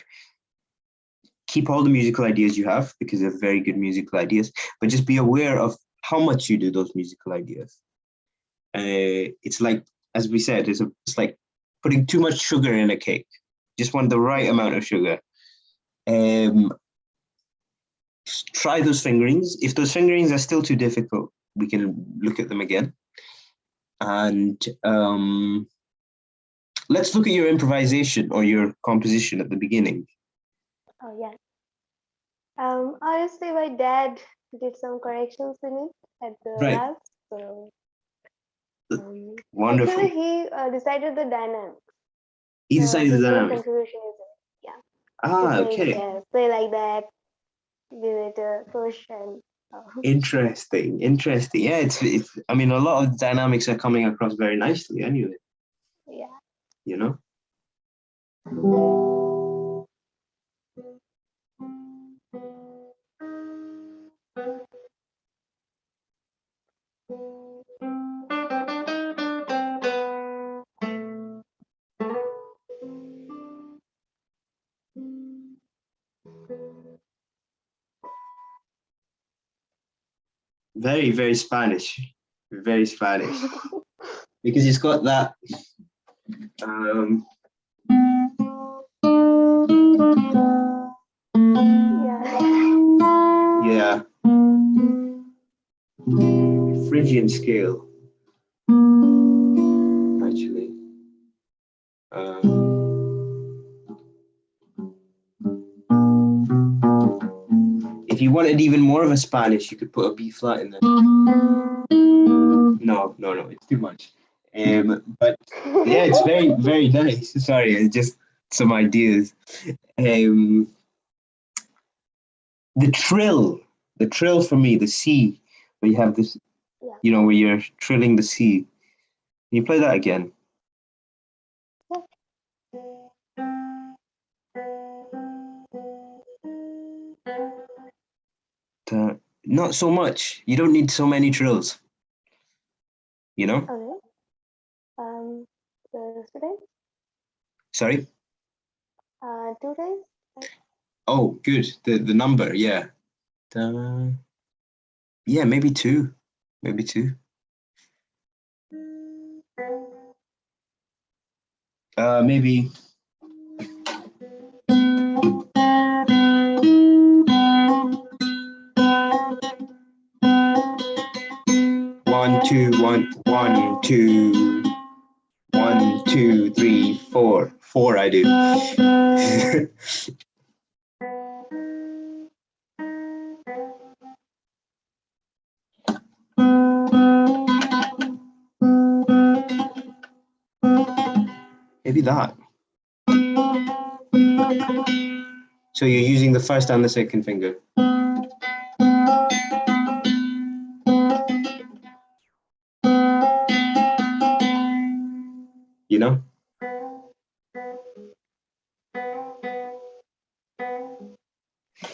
S1: all the musical ideas you have because they're very good musical ideas, but just be aware of how much you do those musical ideas. It's like, as we said, it's like putting too much sugar in a cake. Just want the right amount of sugar. Try those fingerings. If those fingerings are still too difficult, we can look at them again. And let's look at your improvisation or your composition at the beginning.
S2: Oh yeah. Honestly, my dad did some corrections in it at the
S1: Right.
S2: last. So
S1: Wonderful.
S2: actually, he decided the dynamics.
S1: He
S2: So
S1: decided
S2: his
S1: the
S2: main
S1: dynamics.
S2: contribution is it. Yeah.
S1: Ah,
S2: He says,
S1: okay.
S2: yeah, play like that, give it a push, and
S1: Interesting. Interesting. Yeah, it's. I mean, a lot of dynamics are coming across very nicely. Anyway,
S2: yeah.
S1: you know. Very, very Spanish. Very Spanish. Because it's got that.
S2: Yeah.
S1: Yeah. Phrygian scale. Actually. If you wanted even more of a Spanish, you could put a B flat in there. No, it's too much. But yeah, it's very, very nice. Sorry, it's just some ideas. Um, the trill for me, the C, where you have this,
S2: Yeah.
S1: you know, where you're trilling the C. Can you play that again? Not so much. You don't need so many trills. You know?
S2: Okay. The student.
S1: Sorry.
S2: 2 days.
S1: Oh, good. The number, yeah. Yeah, maybe two. Maybe two. Maybe. One, two, one, one, two, 1, 2, 3, 4. 4 I do. Maybe that. So you're using the first and the second finger. You know?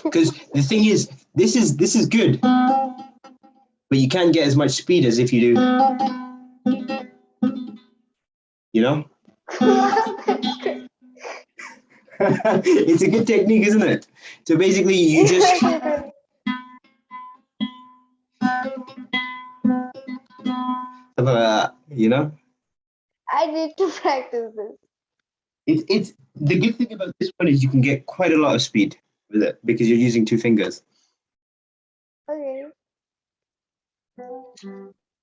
S1: Because the thing is, this is good, but you can't get as much speed as if you do. You know? It's a good technique, isn't it? So basically, you just something like that, you know?
S2: I need to practice this.
S1: It's the good thing about this one is you can get quite a lot of speed with it because you're using two fingers.
S2: Okay.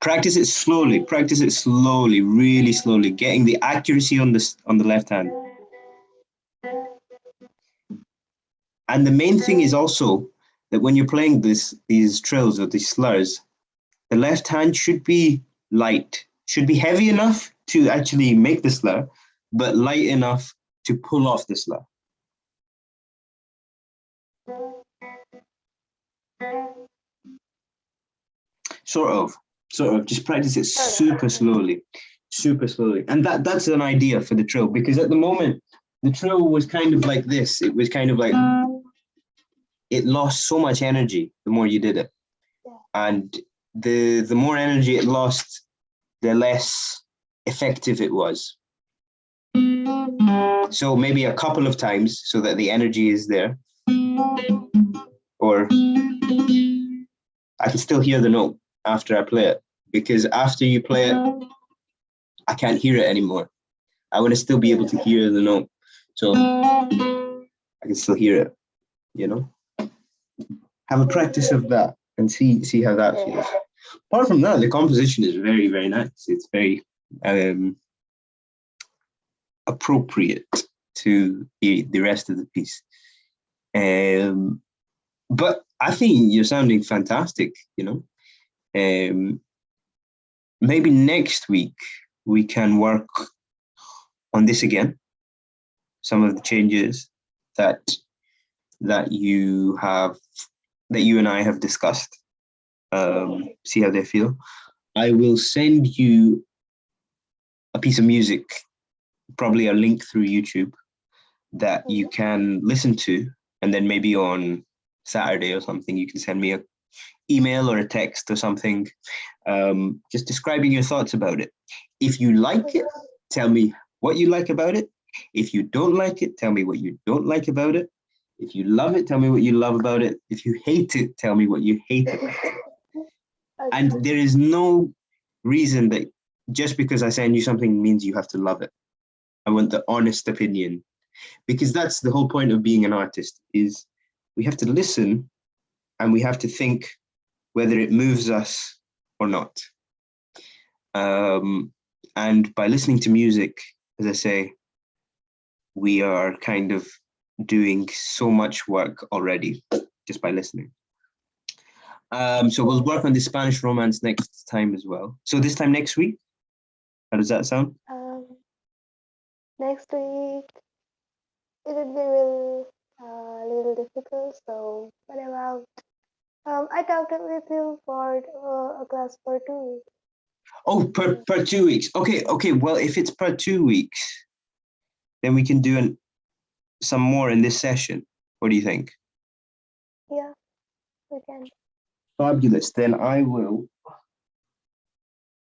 S1: Practice it slowly. Practice it slowly, really slowly, getting the accuracy on the left hand. And the main thing is also that when you're playing these trills or these slurs, the left hand should be light, should be heavy enough to actually make the slur, but light enough to pull off the slur. Sort of, just practice it super slowly, and that's an idea for the trill because at the moment the trill was kind of like this. It was kind of like it lost so much energy the more you did it, and the more energy it lost, the less effective it was. So maybe a couple of times so that the energy is there. Or I can still hear the note after I play it, because after you play it, I can't hear it anymore. I want to still be able to hear the note. So I can still hear it, you know? Have a practice of that and see how that feels. Apart from that, the composition is very, very nice. It's very appropriate to the rest of the piece. But I think you're sounding fantastic, you know? Maybe next week we can work on this again. Some of the changes that you and I have discussed. See how they feel. I will send you a piece of music, probably a link through YouTube that you can listen to, and then maybe on Saturday or something, you can send me an email or a text or something, just describing your thoughts about it. If you like it, tell me what you like about it. If you don't like it, tell me what you don't like about it. If you love it, tell me what you love about it. If you hate it, tell me what you hate about it. And there is no reason that just because I send you something means you have to love it. I want the honest opinion, because that's the whole point of being an artist, is we have to listen and we have to think whether it moves us or not. And by listening to music, as I say, we are kind of doing so much work already just by listening. So we'll work on the Spanish Romance next time as well. So this time next week, how does that sound?
S2: Next week, it would be a little difficult. So what about? I talked with you for a class for 2 weeks.
S1: Oh, per 2 weeks. Okay. Well, if it's per 2 weeks, then we can do some more in this session. What do you think?
S2: Yeah, we can.
S1: Fabulous. Then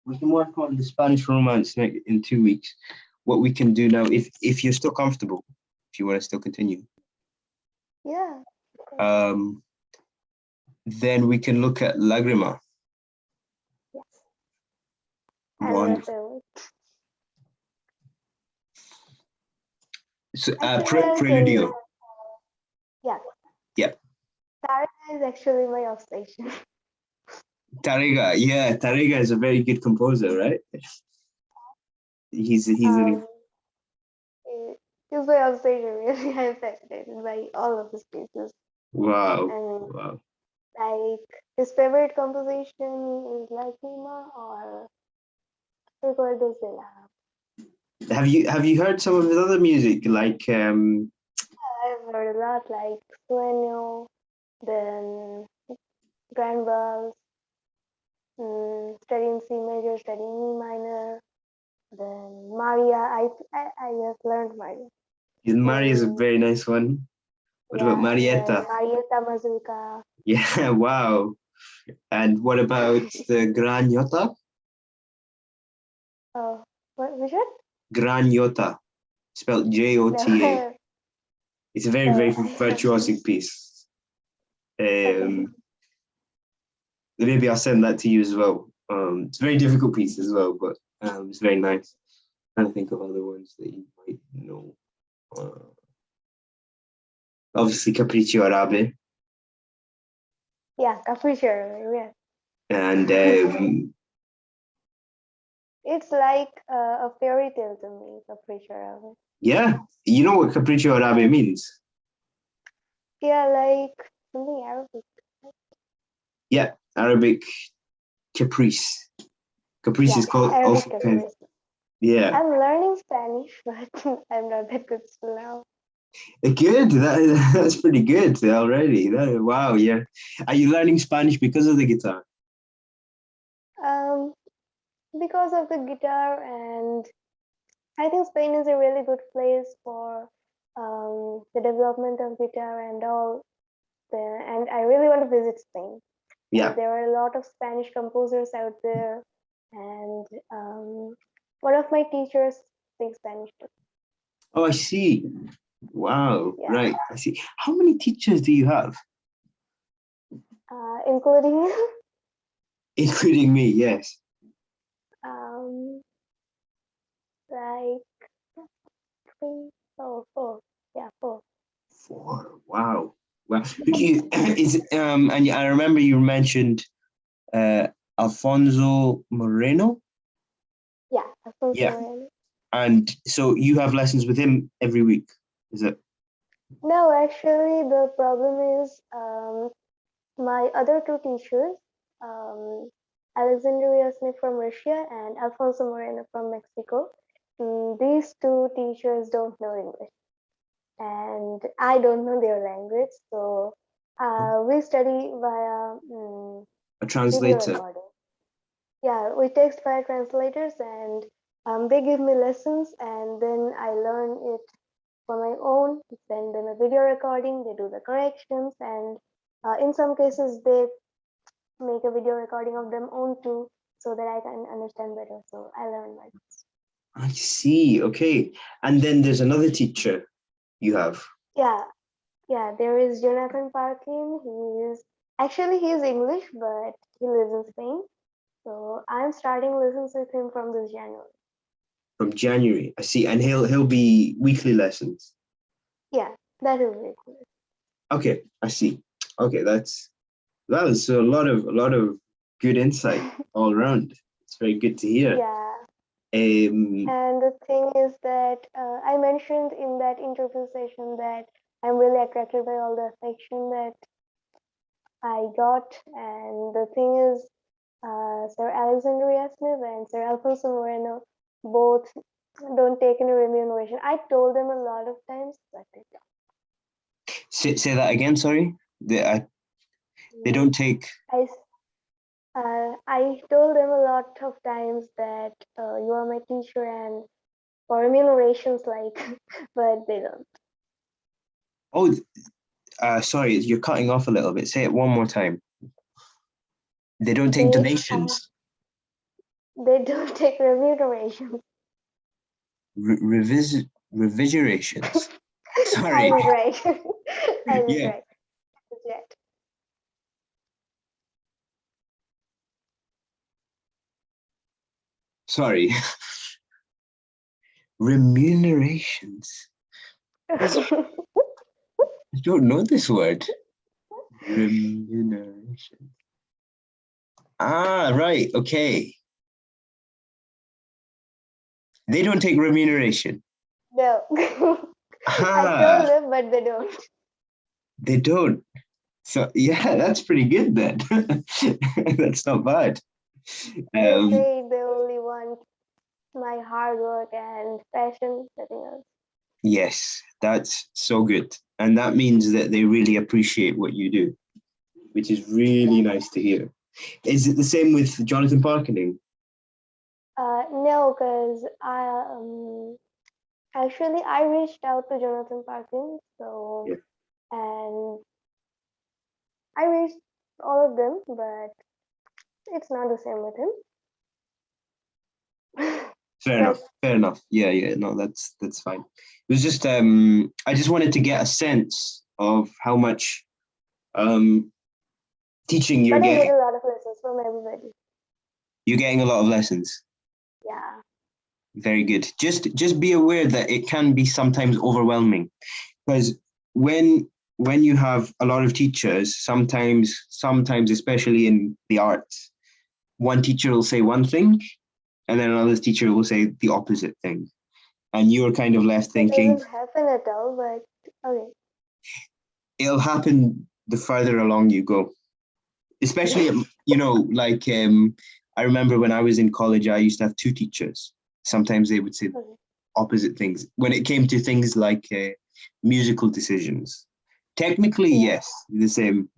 S1: we can work on the Spanish Romance in 2 weeks. What we can do now, if you're still comfortable, if you want to still continue.
S2: Yeah.
S1: Then we can look at Lagrima.
S2: Yes.
S1: Wonderful. So,
S2: Preludio. Yeah.
S1: Yeah.
S2: Tariqa is actually my obsession.
S1: Tariqa is a very good composer, right? He's
S2: my obsession. Really, I'm fascinated by all of his pieces.
S1: Wow.
S2: And
S1: wow.
S2: Like his favorite composition is Lagrima or Recuerdos del Alma.
S1: Have you heard some of his other music, like
S2: I've heard a lot, like Sueño, then Grand Vals, studying C major, studying E minor, then Maria. I just learned Maria.
S1: Maria is a very nice one. What about Marietta?
S2: Marietta Mazurka.
S1: Yeah, wow. And what about the Gran Jota?
S2: Oh, which one?
S1: Gran Jota, spelled Jota. It's a very, very virtuosic piece. Maybe I'll send that to you as well. It's a very difficult piece as well, but it's very nice. I'm trying to think of other ones that you might know. Obviously, Capriccio Arabe.
S2: Yeah, Capriccio Arabe, yeah.
S1: And
S2: it's like a fairy tale to me, Capriccio Arabe.
S1: Yeah, you know what Capriccio Arabe means?
S2: Yeah, like something Arabic.
S1: Yeah, Arabic caprice. Caprice is called
S2: Arabic caprice.
S1: Yeah.
S2: I'm learning Spanish, but I'm not that good still now.
S1: Good. That's pretty good already. Wow. Yeah. Are you learning Spanish because of the guitar?
S2: Because of the guitar, and I think Spain is a really good place for the development of guitar and all. And I really want to visit Spain.
S1: Yeah.
S2: There are a lot of Spanish composers out there, and one of my teachers speaks Spanish too.
S1: Oh, I see. Wow.
S2: Yeah,
S1: Right. I see. How many teachers do you have?
S2: including
S1: Including me, yes.
S2: um, like three, oh, four. Yeah, four.
S1: Four. Wow. Wow. Who do you is and I remember you mentioned uh Alfonso Moreno.
S2: Yeah, Alfonso
S1: Yeah.
S2: Moreno.
S1: And so you have lessons with him every week, is it?
S2: No, actually, the problem is my other two teachers, um, Alexandria Smith from Russia and Alfonso Moreno from Mexico. These two teachers don't know English, and I don't know their language. So we study via
S1: A
S2: video
S1: translator.
S2: recording. Yeah, we text via translators, and they give me lessons, and then I learn it for my own, send them a video recording, they do the corrections, and in some cases they make a video recording of them own too, so that I can understand better. So I learn like this.
S1: I see. Okay. And then there's another teacher you have.
S2: Yeah, yeah. There is Jonathan Parkin. He's English, but he lives in Spain. So I'm starting lessons with him from this January.
S1: From January. I see. And he'll be weekly lessons.
S2: Yeah, that is it.
S1: Okay, I see. Okay, that is a lot of good insight all around. It's very good to hear.
S2: Yeah.
S1: Um,
S2: And the thing is that I mentioned in that interview session that I'm really attracted by all the affection that I got. And the thing is, Sir Alexandria Smith and Sir Alfonso Moreno both don't take any remuneration. I told them a lot of times, but they
S1: say that again. Sorry. They
S2: don't.
S1: don't take.
S2: I told them a lot of times that you are my teacher and for remunerations, like, but they don't.
S1: Oh, sorry. You're cutting off a little bit. Say it one more time. They don't take
S2: They
S1: donations.
S2: they don't take remuneration.
S1: Revisionations.
S2: I
S1: Sorry.
S2: was right. I was
S1: Yeah.
S2: right. Jet.
S1: Sorry. Remunerations. That's, I don't know this word. Remuneration. Ah, right. Okay. They don't take remuneration.
S2: No. I told
S1: Ah,
S2: them, but they don't.
S1: they don't. So yeah, that's pretty good then. That's not bad.
S2: They
S1: Um,
S2: say they only want my hard work and passion, nothing else.
S1: yes, that's so good. And that means that they really appreciate what you do, which is really
S2: Yeah.
S1: nice to hear. Is it the same with Jonathan Parkening?
S2: No, because actually I reached out to Jonathan Parkin, so
S1: Yeah.
S2: and I reached all of them, but it's not the same with him.
S1: Fair
S2: But
S1: enough. Fair enough. Yeah, yeah. No, that's fine. It was just I just wanted to get a sense of how much um teaching you're
S2: but I get
S1: getting.
S2: a lot of lessons from everybody.
S1: You're getting a lot of lessons.
S2: Yeah.
S1: Very good. Just be aware that it can be sometimes overwhelming because when you have a lot of teachers, sometimes especially in the arts, one teacher will say one thing and then another teacher will say the opposite thing. And you're kind of left
S2: It
S1: thinking,
S2: doesn't happen at all, but okay.
S1: it'll happen the further along you go. Especially, like I remember when I was in college, I used to have two teachers. Sometimes they would say
S2: Okay.
S1: opposite things when it came to things like musical decisions. Technically,
S2: Yeah.
S1: yes, the same.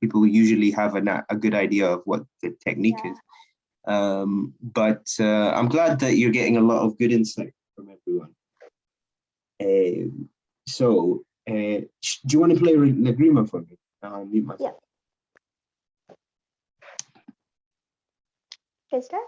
S1: People usually have a good idea of what the technique
S2: Yeah.
S1: is. But I'm glad that you're getting a lot of good insight from everyone. Do you want to play Lagrima for me? I'll mute
S2: Yeah.
S1: myself.
S2: Can start?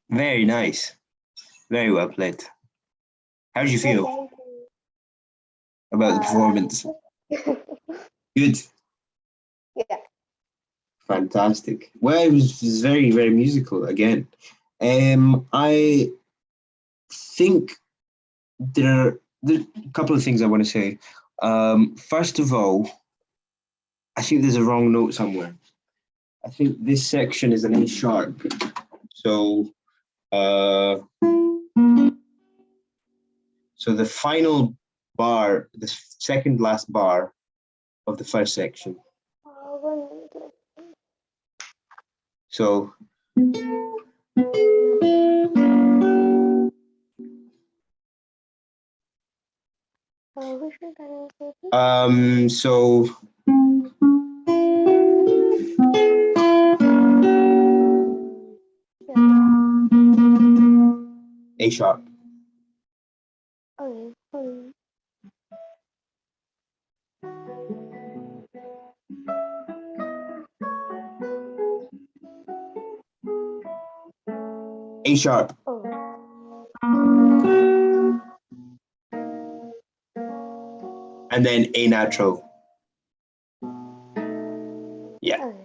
S1: Very nice. Very well played. How did you
S2: Yeah,
S1: feel
S2: thank you.
S1: about the performance? Good.
S2: Yeah.
S1: Fantastic. Well, it was very, very musical again. I think there are a couple of things I want to say. First of all, I think there's a wrong note somewhere. I think this section is an A sharp. So, uh, so the final bar, the second last bar of the first section.
S2: 1 minute.
S1: So,
S2: Which one can you say, please?
S1: so
S2: Yeah.
S1: A sharp.
S2: Okay.
S1: A sharp.
S2: Oh.
S1: And then A natural. Yeah.
S2: Okay.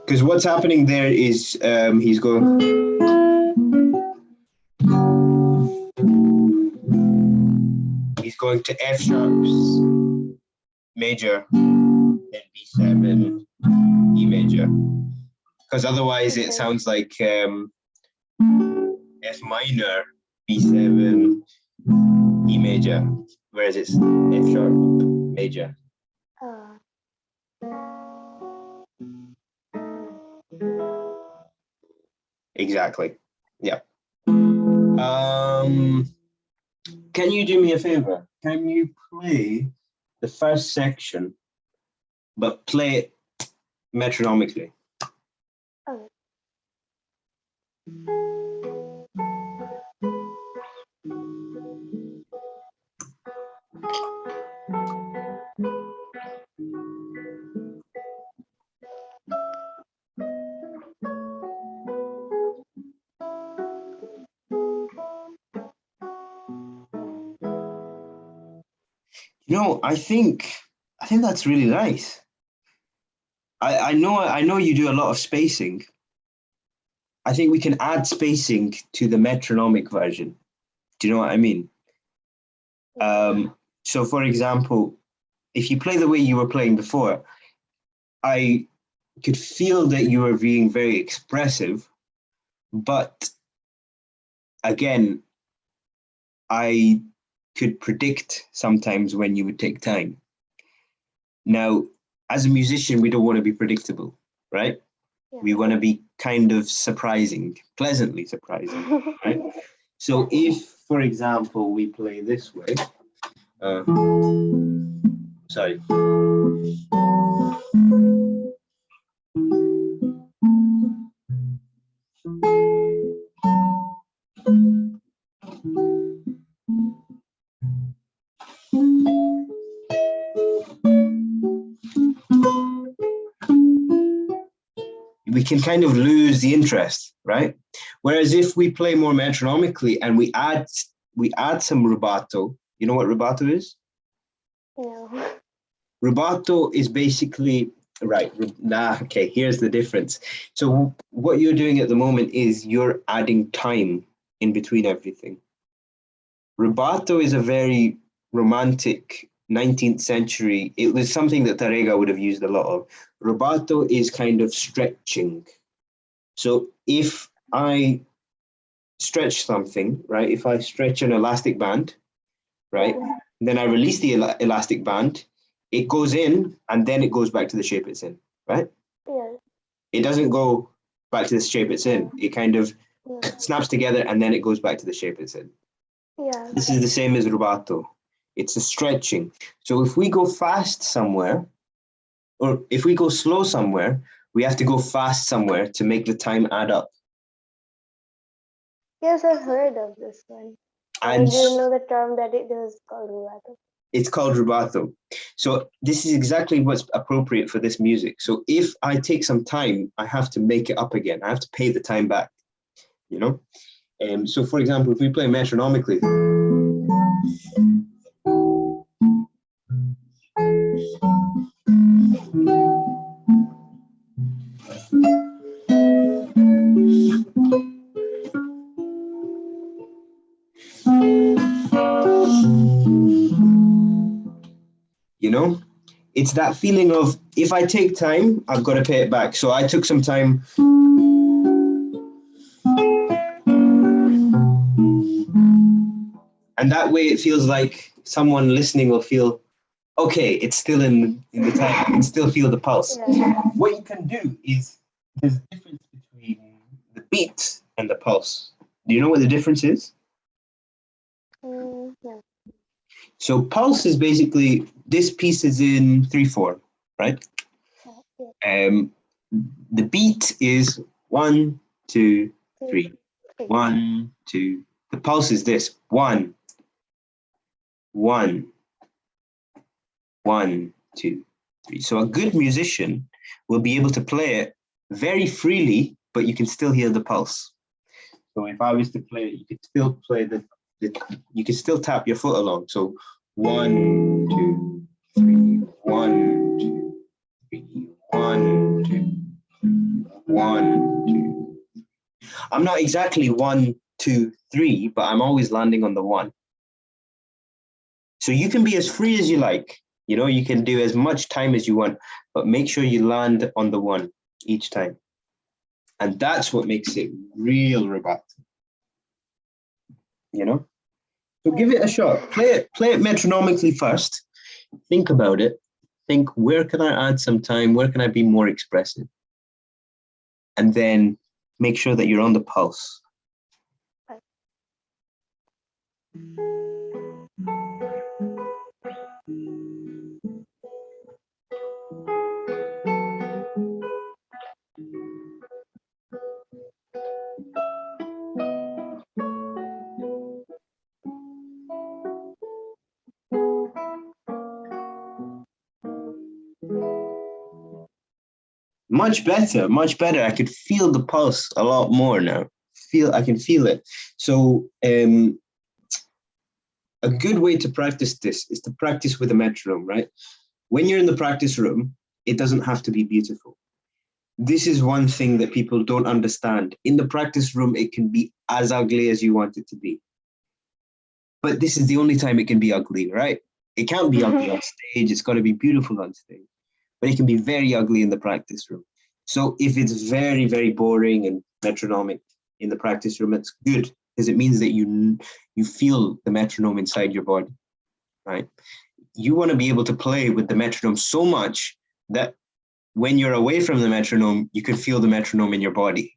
S1: Because what's happening there is he's going to F sharps major, then B7, E major. Because otherwise it
S2: Okay.
S1: sounds like F minor, B7, E major, whereas it's F sharp major.
S2: Uh,
S1: Exactly. Yeah. Can you do me a favor? Can you play the first section, but play it metronomically?
S2: okay.
S1: I think that's really nice. I know you do a lot of spacing. I think we can add spacing to the metronomic version. Do you know what I mean?
S2: Yeah.
S1: So for example, if you play the way you were playing before, I could feel that you were being very expressive, but again, I could predict sometimes when you would take time. Now, as a musician, we don't want to be predictable, right?
S2: Yeah.
S1: We want to be kind of surprising, pleasantly surprising, right? So if, for example, we play this way, uh, sorry, we can kind of lose the interest, right? Whereas if we play more metronomically and we add some rubato, you know what rubato is?
S2: No.
S1: Rubato is basically right. Okay, here's the difference. So what you're doing at the moment is you're adding time in between everything. Rubato is a very romantic 19th century. It was something that Tarrega would have used a lot of. Rubato is kind of stretching. So if I stretch something, right? If I stretch an elastic band, right? Then I release the elastic band, it goes in and then it goes back to the shape it's in, right?
S2: Yeah.
S1: It doesn't go back to the shape it's in. It kind of snaps together and then it goes back to the shape it's in.
S2: Yeah.
S1: This is the same as rubato. It's a stretching. So if we go fast somewhere, or if we go slow somewhere, we have to go fast somewhere to make the time add up.
S2: Yes, I've heard of this one. I
S1: And
S2: didn't know the term that it was called rubato.
S1: it's called rubato. So this is exactly what's appropriate for this music. So if I take some time, I have to make it up again. I have to pay the time back, you know? So for example, if we play metronomically, you know, it's that feeling of if I take time, I've got to pay it back. So I took some time. And that way it feels like someone listening will feel, okay, it's still in the time. I can still feel the pulse.
S2: Yeah.
S1: What you can do is there's a difference between the beat and the pulse. Do you know what the difference is?
S2: Yeah.
S1: So pulse is basically this piece is in 3/4, right?
S2: Yeah.
S1: The beat is 1, 2, 3.
S2: Three.
S1: 1, 2. The pulse is this 1, 1, 1, 2, 3. So a good musician will be able to play it very freely, but you can still hear the pulse. So if I was to play it, you could still play you could still tap your foot along. So 1, 2, 3, 1, 2, 3, 1, 2, 1, 2. I'm not exactly 1, 2, 3, but I'm always landing on the 1. So you can be as free as you like. You know, you can do as much time as you want, but make sure you land on the 1 each time. And that's what makes it real rubato. You know? So give it a shot. Play it metronomically first. Think about it. Think, where can I add some time? Where can I be more expressive? And then make sure that you're on the pulse. Much better, much better. I could feel the pulse a lot more now. I can feel it. So a good way to practice this is to practice with a metronome, right? When you're in the practice room, it doesn't have to be beautiful. This is one thing that people don't understand. In the practice room, it can be as ugly as you want it to be. But this is the only time it can be ugly, right? It can't be ugly on stage. It's got to be beautiful on stage. But it can be very ugly in the practice room. So if it's very, very boring and metronomic in the practice room, it's good because it means that you feel the metronome inside your body, right? You want to be able to play with the metronome so much that when you're away from the metronome, you can feel the metronome in your body.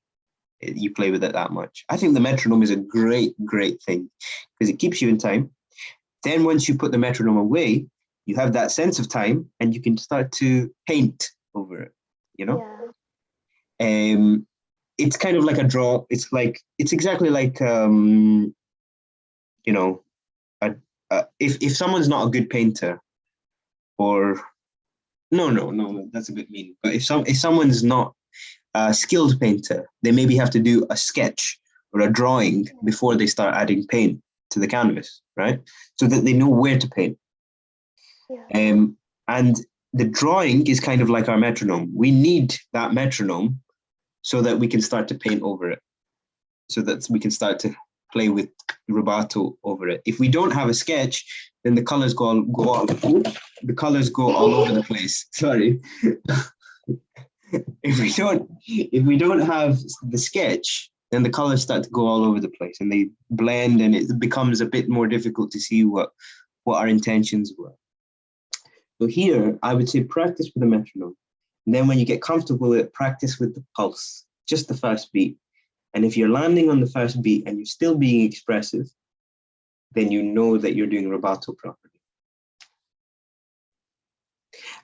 S1: You play with it that much. I think the metronome is a great, great thing because it keeps you in time. Then once you put the metronome away, you have that sense of time and you can start to paint over it, you know? Yeah. It's kind of like a draw. It's exactly like, you know, if someone's not a good painter or, no, that's a bit mean. But if someone's not a skilled painter, they maybe have to do a sketch or a drawing before they start adding paint to the canvas, right? So that they know where to paint.
S2: Yeah.
S1: And the drawing is kind of like our metronome. We need that metronome so that we can start to paint over it, so that we can start to play with rubato over it. If we don't have a sketch, then the colors go all over the place. Sorry. If we don't have the sketch, then the colors start to go all over the place and they blend, and it becomes a bit more difficult to see what our intentions were. So here, I would say practice with the metronome. And then when you get comfortable with it, practice with the pulse, just the first beat. And if you're landing on the first beat and you're still being expressive, then you know that you're doing rubato properly.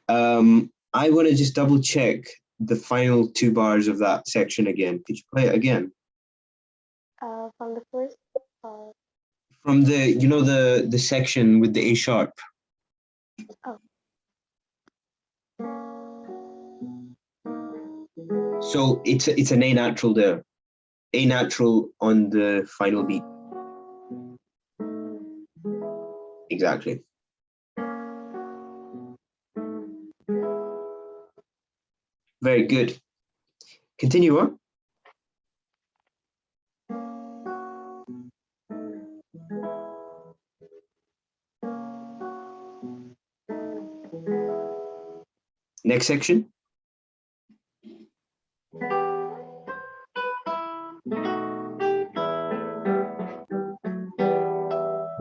S1: I want to just double check the final 2 bars of that section again. Could you play it again?
S2: From the first part.
S1: From the section with the A sharp.
S2: Oh.
S1: So it's an A natural there. A natural on the final beat. Exactly. Very good. Continue on. Next section.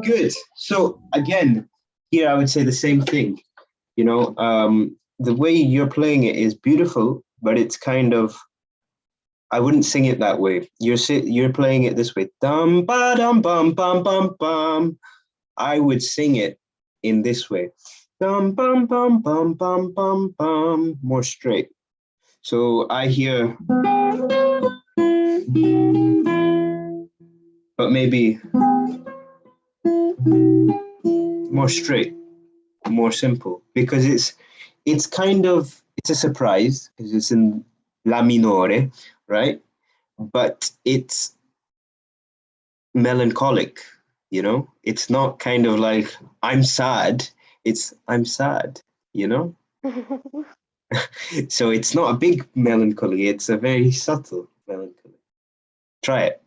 S1: Good. So again, here I would say the same thing. You know, the way you're playing it is beautiful, but it's kind of, I wouldn't sing it that way. You're playing it this way. Dum ba dum bum bum bum bum. I would sing it in this way. Dum bum bum bum bum bum bum. More straight. So I hear, but maybe more straight, more simple, because it's kind of, it's a surprise because it's in La minore, right? But it's melancholic, you know? It's not kind of like I'm sad, it's I'm sad, you know? So it's not a big melancholy, it's a very subtle melancholy. Try it.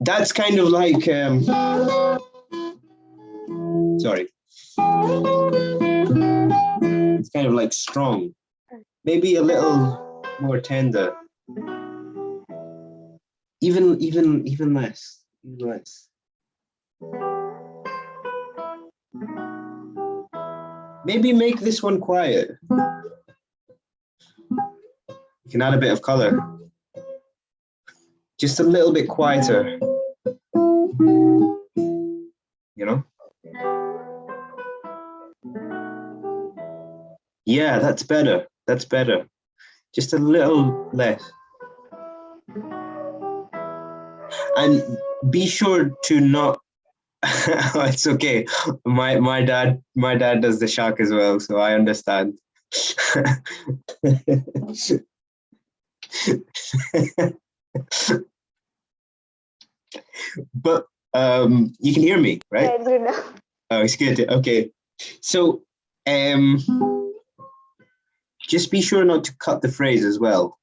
S1: That's kind of like, sorry. It's kind of like strong, maybe a little more tender. Even less, even less. Maybe make this one quiet. You can add a bit of color. Just a little bit quieter. You know? Yeah, that's better. That's better. Just a little less. And be sure to not it's okay. My dad does the shark as well, so I understand. But you can hear me, right?
S2: Yeah, it's good now.
S1: Oh, it's good. Okay. So just be sure not to cut the phrase as well.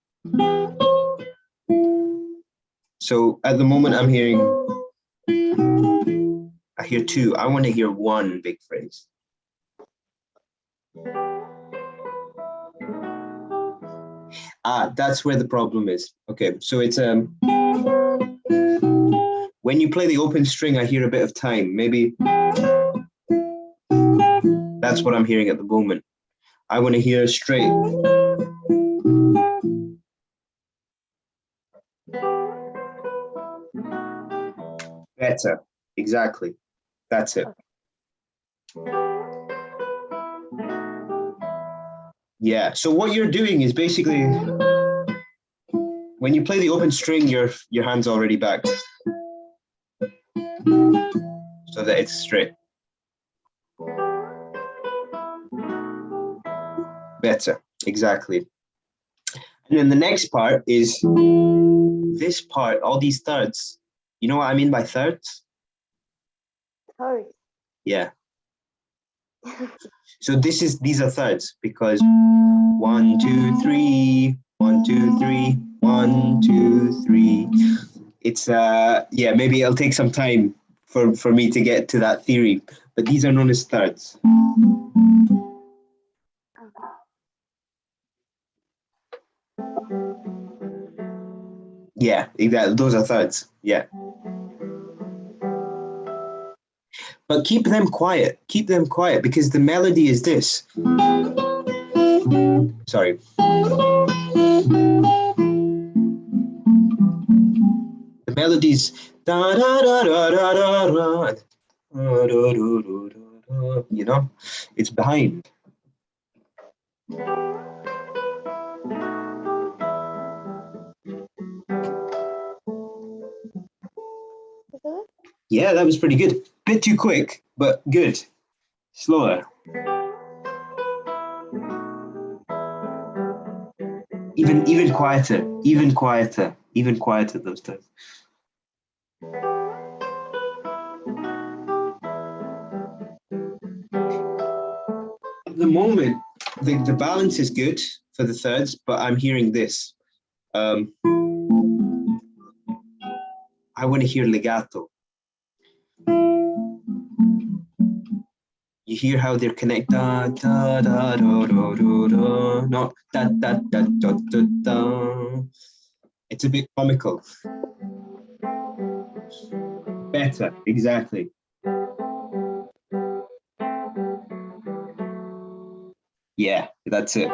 S1: So at the moment I hear 2. I want to hear 1 big phrase. That's where the problem is. Okay, so it's when you play the open string, I hear a bit of time. Maybe that's what I'm hearing at the moment. I want to hear straight. Better. Exactly. That's it. Yeah. So what you're doing is basically when you play the open string, your hand's already back, so that it's straight. better. Exactly. And then the next part is this part, all these thirds. You know what I mean by thirds?
S2: Thirds.
S1: Yeah. So these are thirds because 1, 2, 3, 1, 2, 3, 1, 2, 3. It's yeah, maybe it'll take some time for me to get to that theory, but these are known as thirds. Yeah, exactly. Those are thirds. Yeah. But keep them quiet. Keep them quiet because the melody is this. Sorry. The melody's da da da da da da da. You know, it's behind. Yeah, that was pretty good. Bit too quick, but good. Slower. Even quieter. Even quieter. Even quieter those times. At the moment, the balance is good for the thirds, but I'm hearing this. I want to hear legato. You hear how they're connected. Da, da, da, da, da, da, da. Not da, da, da, da, da, da. It's a bit comical. Better, exactly. Yeah, that's it.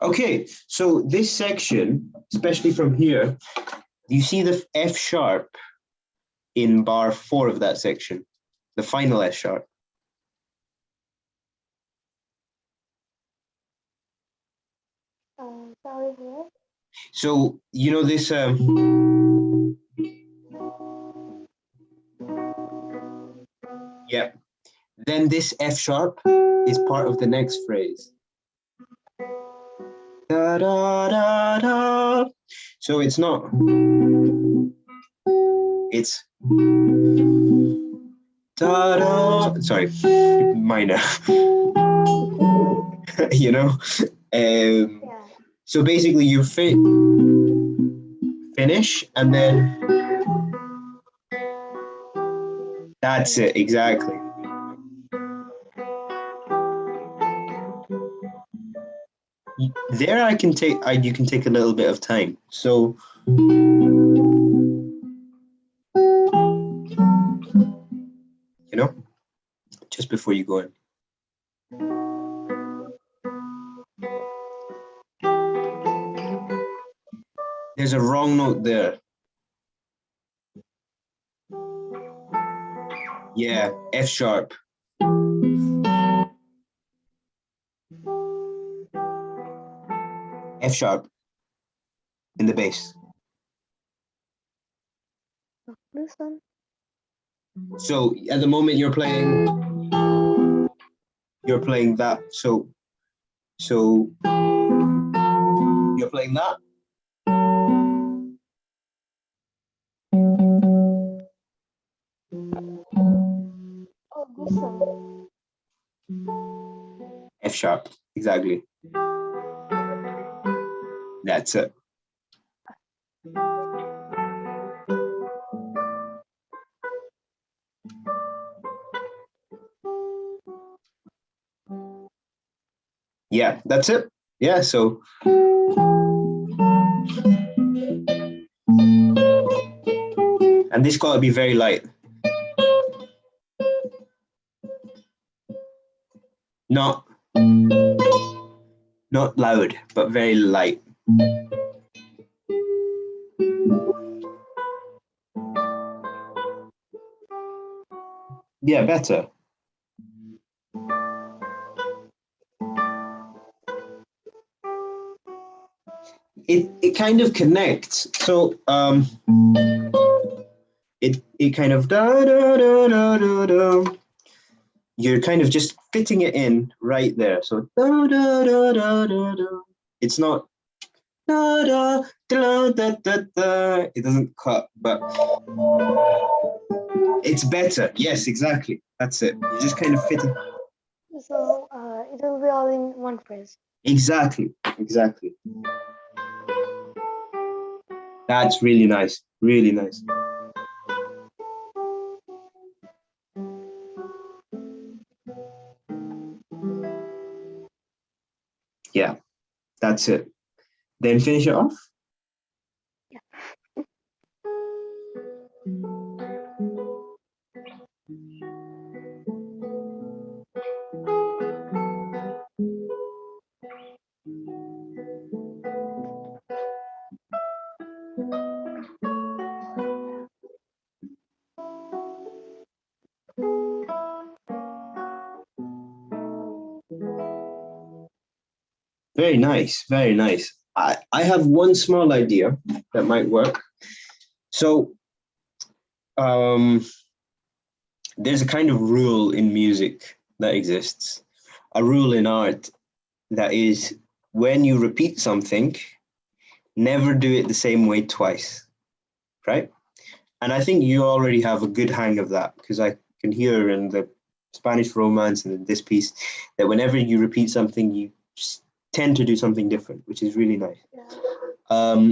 S1: Okay, so this section, especially from here, you see the F sharp in bar 4 of that section, the final F sharp.
S2: Sorry, here.
S1: So you know this. Yeah. Then this F sharp is part of the next phrase. Da, da, da, da. So it's not. It's da, da. Sorry, minor. You know.
S2: Yeah.
S1: So basically, you finish, and then that's it exactly. There, I can take. You can take a little bit of time. So. You know, just before you go in. There's a wrong note there. Yeah, F sharp. F sharp in the bass.
S2: This one.
S1: So at the moment you're playing that. So you're playing that.
S2: Oh, this one.
S1: F sharp, exactly. That's it. Yeah, that's it. Yeah, so and this got to be very light. Not loud, but very light. Yeah, better. It kind of connects. So it kind of da da da da da da. You're kind of just fitting it in right there. So da da da da da da. It's not da da da da da da. It doesn't cut, but it's better. Yes, exactly. That's it. You just kind of fit it.
S2: So it will be all in one phrase.
S1: Exactly. Exactly. That's really nice. Really nice. Yeah, that's it. Then finish it off. Very nice. Very nice. I have one small idea that might work. So um, there's a kind of rule in music that exists, a rule in art that is when you repeat something, never do it the same way twice, right? And I think you already have a good hang of that because I can hear in the Spanish Romance and in this piece that whenever you repeat something, you tend to do something different, which is really nice.
S2: Yeah.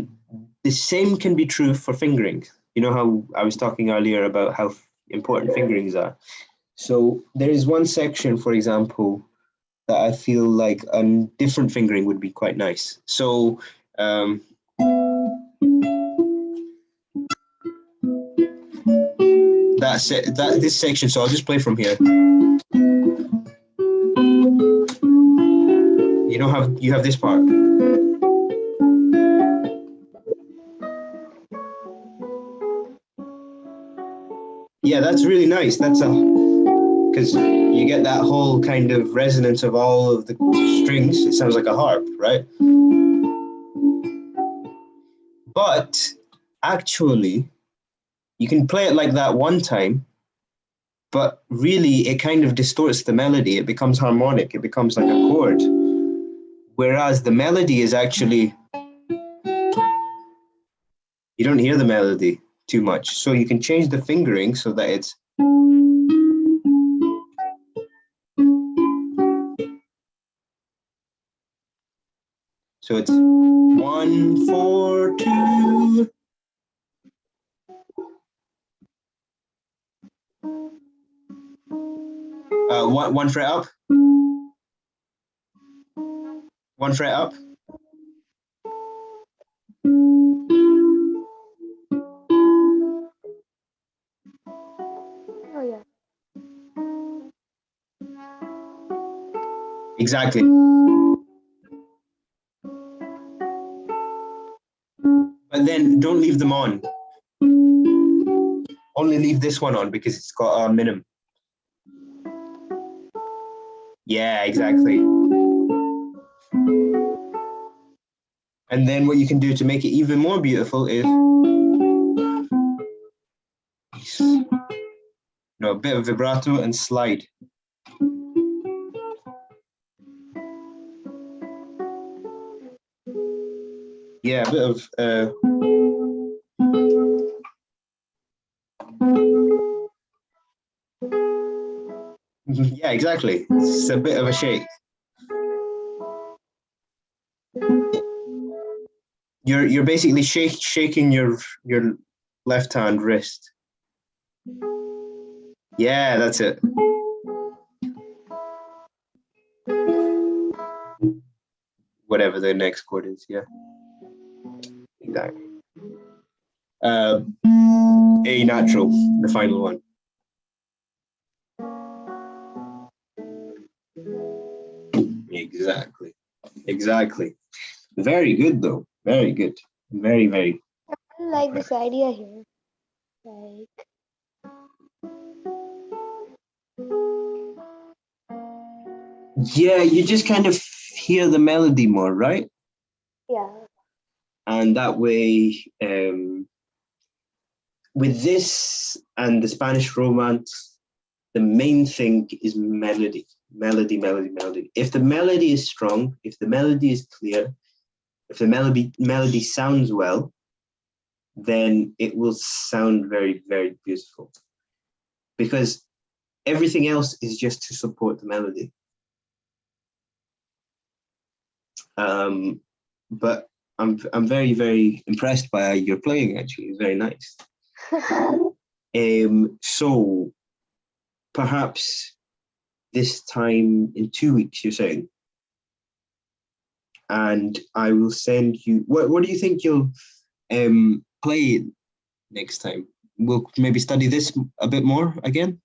S1: The same can be true for fingering. You know how I was talking earlier about how important fingerings are. So there is one section, for example, that I feel like a different fingering would be quite nice. So that's it. That this section. So I'll just play from here. You don't have you have this part. Yeah, that's really nice. That's a because you get that whole kind of resonance of all of the strings. It sounds like a harp, right? But actually, you can play it like that one time, but really it kind of distorts the melody. It becomes harmonic. It becomes like a chord. Whereas the melody is actually, you don't hear the melody too much. So you can change the fingering so that it's so it's 1 4 2. One fret up, one fret up.
S2: Oh yeah.
S1: Exactly. But then don't leave them on. Only leave this one on because it's got a minim. Yeah, exactly. And then what you can do to make it even more beautiful is a bit of vibrato and slide. Yeah, a bit of yeah, exactly. It's a bit of a shake. You're basically shaking your left hand wrist. Yeah, that's it. Whatever the next chord is, yeah. Exactly. Uh, A natural, the final one. Exactly. Exactly. Very good though. Very good. Very, very.
S2: I like this idea here. Like
S1: Yeah, you just kind of hear the melody more, right?
S2: Yeah.
S1: And that way, with this and the Spanish Romance, the main thing is melody, melody, melody, melody. If the melody is strong, if the melody is clear, if the melody sounds well, then it will sound very, very beautiful. Because everything else is just to support the melody. Um, but I'm very, very impressed by your playing. Actually, it's very nice. So perhaps this time in 2 weeks, you're saying, and I will send you. What do you think you'll play next time? We'll maybe study this a bit more again.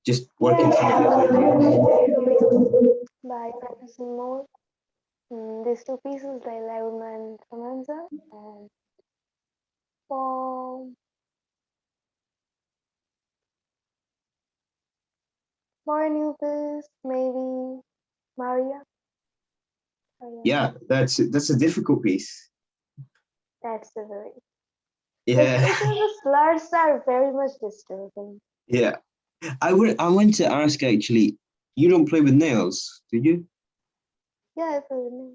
S1: Just working
S2: Yeah,
S1: through these
S2: I will
S1: ideas.
S2: improve it by practicing more. These two pieces, like Laguna and Romanza, and for a new piece, maybe Maria. Maria.
S1: Yeah, that's a difficult piece.
S2: That's the very.
S1: Yeah,
S2: Especially the slurs are very much disturbing.
S1: yeah. I want to ask actually. You don't play with nails, do you?
S2: Yeah, it's a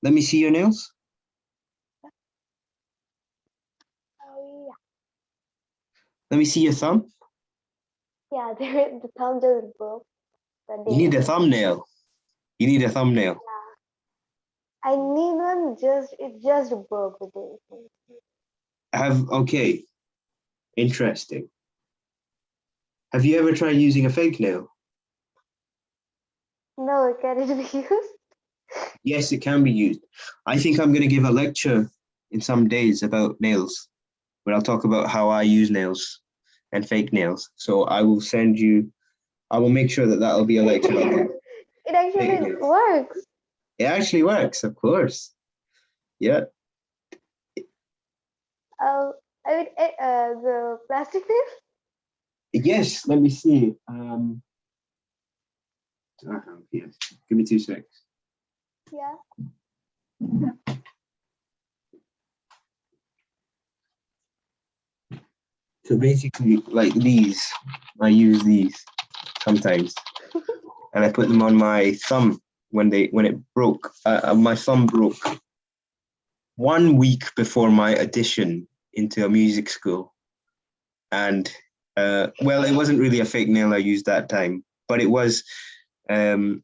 S1: Let me see your nails.
S2: oh
S1: Let me see your thumb.
S2: yeah. Yeah, the thumb just broke the
S1: You
S2: day
S1: need a
S2: before.
S1: thumbnail. You need a thumbnail.
S2: I need one. Just it just broke the day before.
S1: Okay, interesting. Have you ever tried using a fake nail?
S2: No, can it be used?
S1: Yes, it can be used. I think I'm going to give a lecture in some days about nails, where I'll talk about how I use nails and fake nails. So I will send you. I will make sure that that'll be a lecture about
S2: It
S1: fake
S2: actually
S1: nails.
S2: works.
S1: It actually works, of course. Yeah.
S2: Uh, I mean, the plastic nail.
S1: Yes. Let me see. Yes. Give me 2 seconds.
S2: Yeah.
S1: So basically, like these, I use these sometimes, and I put them on my thumb when it broke. My thumb broke 1 week before my audition into a music school, and well, it wasn't really a fake nail I used that time, but it was. Um,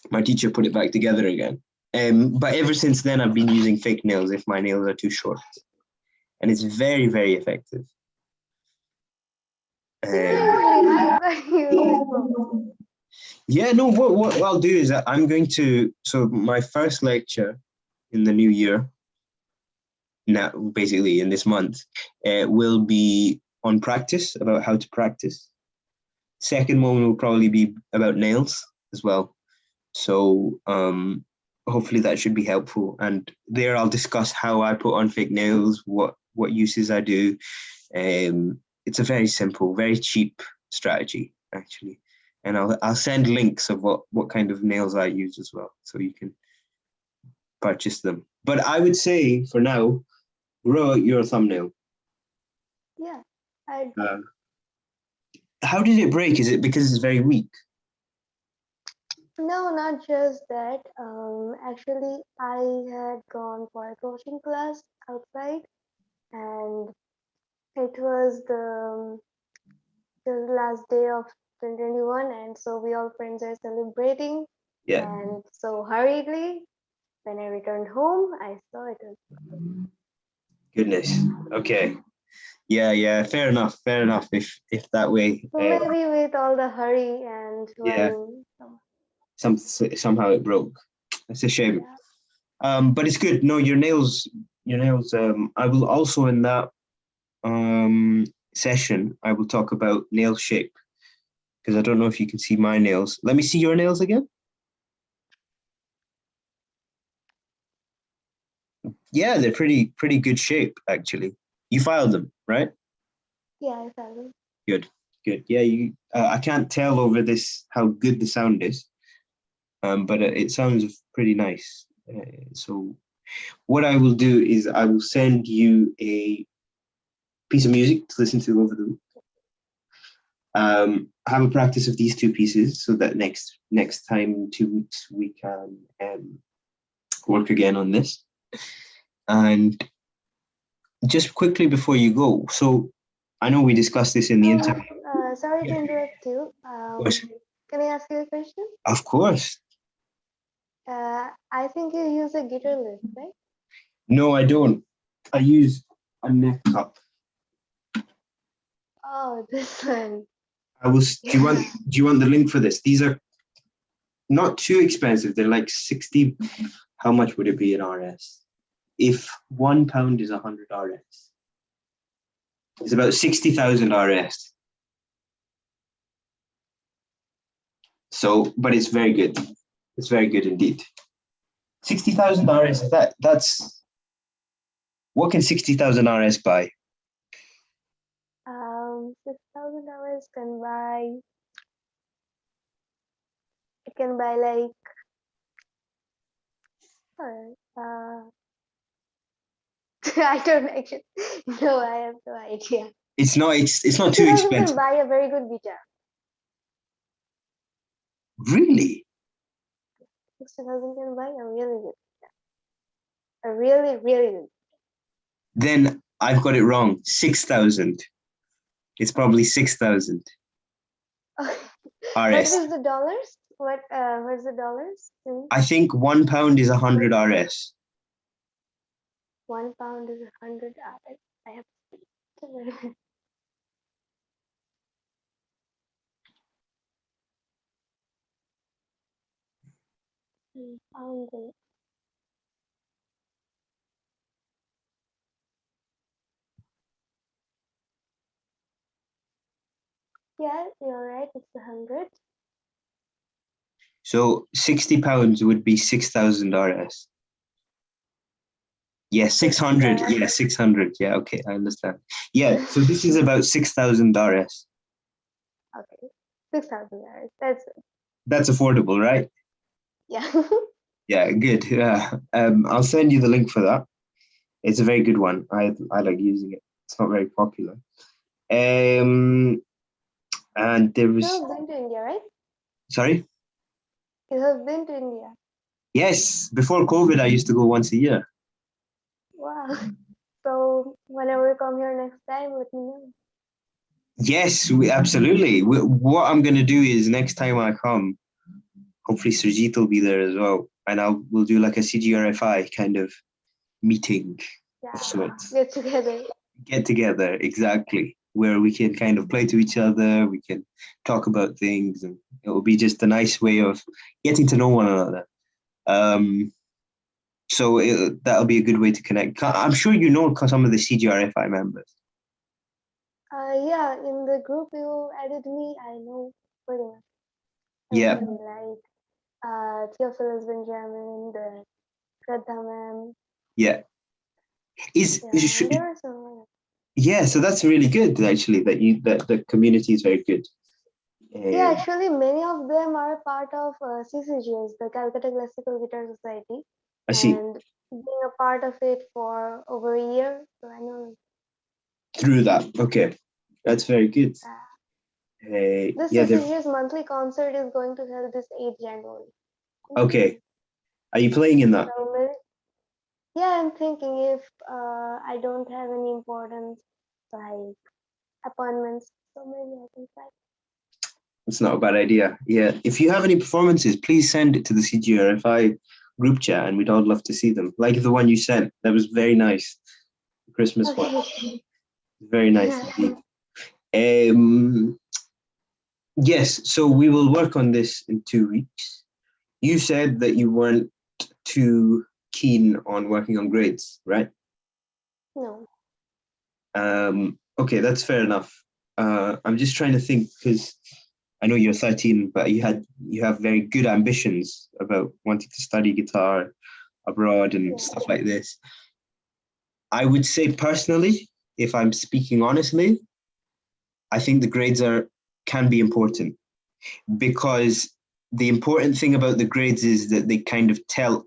S1: my teacher put it back together again. But ever since then, I've been using fake nails if my nails are too short, and it's very, very effective.
S2: Seriously,
S1: Um,
S2: you can use it for.
S1: yeah, no. What I'll do is that I'm going to. So my first lecture in the new year, now basically in this month, will be on practice, about how to practice. Second one will probably be about nails as well. So hopefully that should be helpful. And there I'll discuss how I put on fake nails, what uses I do. It's a very simple, very cheap strategy actually. And I'll send links of what kind of nails I use as well, so you can purchase them. But I would say for now, grow out your thumbnail.
S2: Yeah. I
S1: Uh, how did it break? Is it because it's very weak?
S2: No, not just that. Actually, I had gone for a coaching class outside, and it was the last day of 2021, and so we all friends are celebrating.
S1: Yeah.
S2: And so hurriedly, when I returned home, I saw it.
S1: Goodness. Okay. Yeah, yeah. Fair enough. Fair enough. If that way.
S2: So maybe with all the hurry and
S1: Yeah.
S2: running,
S1: Somehow it broke. It's a shame.
S2: yeah,
S1: But it's good. No, your nails. I will also in that session. I will talk about nail shape because I don't know if you can see my nails. Let me see your nails again. Yeah, they're pretty good shape actually. You filed them, right?
S2: yeah, I felt it.
S1: Good, good. Yeah, you. I can't tell over this how good the sound is, but it sounds pretty nice. So what I will do is I will send you a piece of music to listen to over the week. Have a practice of these two pieces so that next time, 2 weeks, we can work again on this. And just quickly before you go, so I know we discussed this in the interview.
S2: Sorry to interrupt you. Can I ask you a question?
S1: Of course.
S2: I think you use a guitar lift, right?
S1: No, I don't. I use a neck cup.
S2: Oh, this one.
S1: Do you want the link for this? These are not too expensive. They're like 60. How much would it be in RS? If £1 is 100 RS, it's about 60,000 RS. So, but it's very good. It's very good indeed. 60,000 RS, that's what can 60,000 RS buy?
S2: 6,000 hours can buy. It can buy like. I don't actually. No, I have no idea.
S1: It's not too
S2: 60,000
S1: expensive.
S2: can buy a very good guitar.
S1: Really?
S2: 60,000 can buy a really good guitar. A really, really good.
S1: Then I've got it wrong. 6,000. It's probably 6,000.
S2: What
S1: RS.
S2: is the dollars? What's the dollars?
S1: I think £1 is 100 RS.
S2: £1 is 100 RS. I have to. Found it. Yeah, you're right. It's 100.
S1: So £60 would be 6,000 RS. Yeah, 600. Yeah, 600. Yeah, okay, I understand. Yeah, so this is about 6,000 RS.
S2: Okay, 6,000 RS.
S1: That's affordable, right?
S2: Yeah.
S1: Yeah, good. Yeah. I'll send you the link for that. It's a very good one. I like using it. It's not very popular. And there was.
S2: You have been to India, right?
S1: Sorry?
S2: You have been to India.
S1: Yes, before COVID, I used to go once a year.
S2: Wow. So whenever you come here next time, let me know.
S1: Yes, absolutely. What I'm going to do is next time I come, hopefully Surjit will be there as well. And we'll do like a CGRFI kind of meeting of sorts.
S2: Get together.
S1: Get together, exactly. Where we can kind of play to each other, we can talk about things, and it will be just a nice way of getting to know one another. So that'll be a good way to connect. I'm sure you know some of the CGRFI members.
S2: Yeah, in the group you added me, I know pretty much.
S1: Yeah.
S2: Like Theophilus Benjamin, the Shraddha ma'am.
S1: Yeah.
S2: Yeah,
S1: so that's really good actually that the community is very good.
S2: Yeah, actually many of them are part of CCGS, the Calcutta Classical Guitar Society.
S1: I see.
S2: And being a part of it for over a year, so I know.
S1: Through that, okay, that's very good.
S2: This CCGS monthly concert is going to held this 8th January.
S1: Okay, are you playing in that?
S2: Yeah, I'm thinking if I don't have any important like appointments, so maybe I can try.
S1: It's not a bad idea. Yeah, if you have any performances, please send it to the CGRFI group chat, and we'd all love to see them. Like the one you sent, that was very nice. The Christmas one, very nice indeed. Yes, so we will work on this in 2 weeks. You said that you weren't too keen on working on grades, right?
S2: No.
S1: Okay, that's fair enough. I'm just trying to think because I know you're 13, but you have very good ambitions about wanting to study guitar abroad and stuff like this. I would say personally, if I'm speaking honestly, I think the grades can be important because the important thing about the grades is that they kind of tell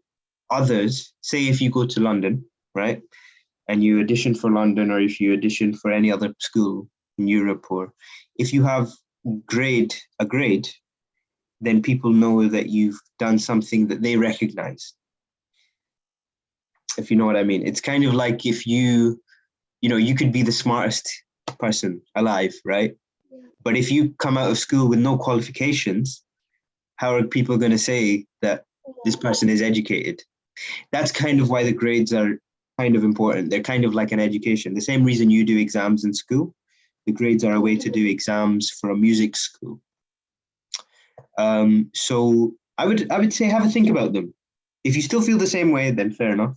S1: others, say if you go to London, right, and you audition for London, or if you audition for any other school in Europe, or if you have a grade, then people know that you've done something that they recognize, if you know what I mean. It's kind of like if you could be the smartest person alive, right?
S2: Yeah.
S1: But if you come out of school with no qualifications, how are people going to say that this
S2: Yeah.
S1: person is educated? That's kind of why the grades are kind of important. They're kind of like an education. The same reason you do exams in school, the grades are a way to do exams for a music school. So I would say have a think about them. If you still feel the same way, then fair enough.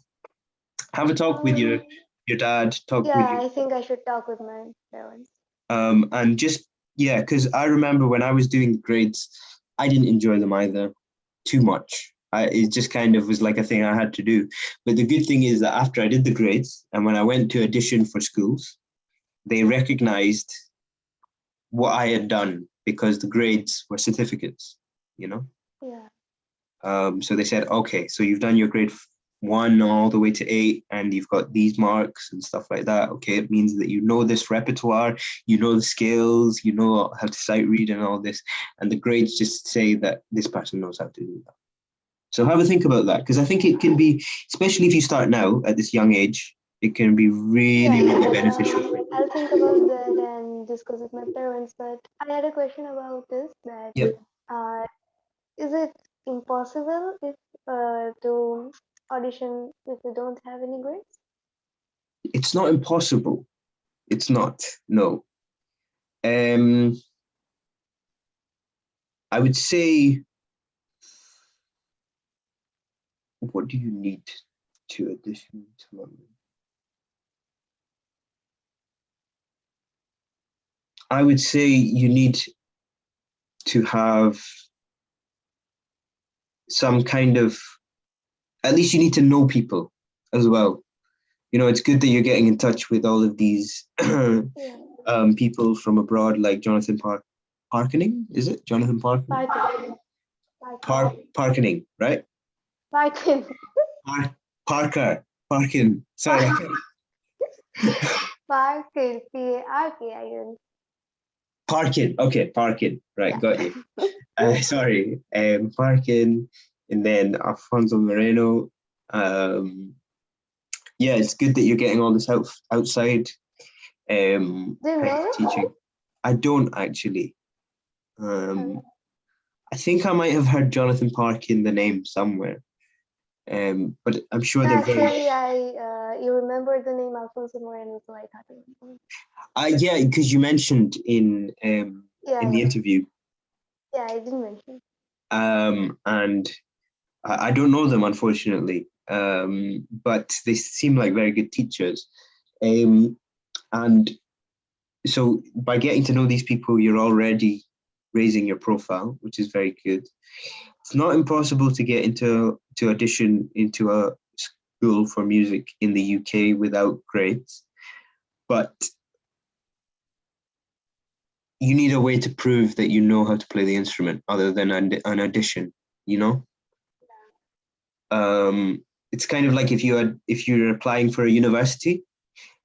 S1: Have a talk with your
S2: Um,
S1: your dad. Talk with
S2: yeah,
S1: your
S2: I think I should talk with my parents.
S1: and just yeah, because I remember when I was doing grades, I didn't enjoy them either too much. It just kind of was like a thing I had to do. But the good thing is that after I did the grades and when I went to audition for schools, they recognized what I had done because the grades were certificates, you know?
S2: Yeah.
S1: So they said, okay, so you've done your grade one all the way to eight, and you've got these marks and stuff like that. Okay, it means that you know this repertoire, you know the skills, you know how to sight read and all this. And the grades just say that this person knows how to do that. So have a think about that because I think it can be, especially if you start now at this young age, it can be really,
S2: Yeah,
S1: really beneficial for you.
S2: I'll think about that and discuss with my parents. But I had a question about this that
S1: Yep.
S2: uh, is it impossible if to audition if you don't have any grades?
S1: It's not impossible. It's not. No. Um, I would say, what do you need to audition to London? I would say you need to have some kind of, at least you need to know people as well. It's good that you're getting in touch with all of these
S2: Yeah,
S1: people from abroad, like Jonathan Parkening. Is it Jonathan Parkening?
S2: Python, Python,
S1: Parkening, right?
S2: Python,
S1: Parker, Parkin. Sorry,
S2: Python, Parkin.
S1: Parkin. Okay, Parkin. Right,
S2: Yeah.
S1: got you. Sorry, Parkin, and then Alfonso Moreno. Um, yeah, it's good that you're getting all this outside
S2: Do you
S1: kind
S2: know
S1: of
S2: them?
S1: teaching. I don't actually.
S2: Um,
S1: Um, I think I might have heard Jonathan Park in the name somewhere. But I'm sure they're very.
S2: Actually, I you remember the name Alfonso Moreno, so I thought it was.
S1: Yeah, because you mentioned
S2: Yeah,
S1: in the
S2: yeah,
S1: interview,
S2: yeah. I didn't mention.
S1: and I don't know them unfortunately, but they seem like very good teachers. And so by getting to know these people, you're already raising your profile, which is very good. It's not impossible to get into to audition into a school for music in the UK without grades, but you need a way to prove that you know how to play the instrument other than an audition. You know, it's kind of like if you're applying for a university,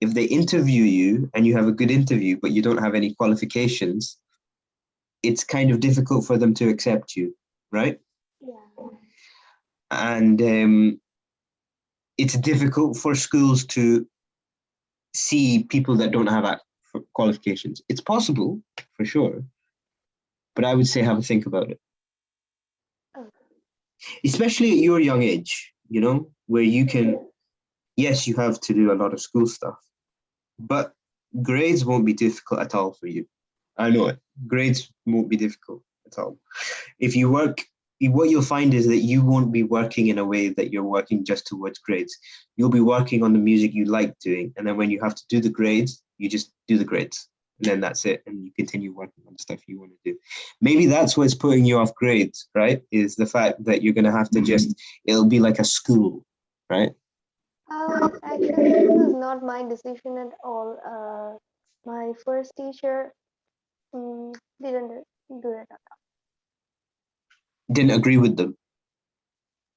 S1: if they interview you and you have a good interview but you don't have any qualifications, it's kind of difficult for them to accept you, right?
S2: Yeah,
S1: And it's difficult for schools to see people that don't have qualifications. It's possible for sure, but I would say have a think about it,
S2: oh,
S1: especially at your young age, where you can, yes, you have to do a lot of school stuff, but grades won't be difficult at all for you. I know it. Grades won't be difficult at all. If you work, what you'll find is that you won't be working in a way that you're working just towards grades. You'll be working on the music you like doing. And then when you have to do the grades, you just do the grades. And then that's it. And you continue working on stuff you want to do. Maybe that's what's putting you off grades, right? Is the fact that you're going to have to it'll be like a school, right?
S2: actually, this is not my decision at all. My first teacher didn't do that.
S1: Didn't agree with them.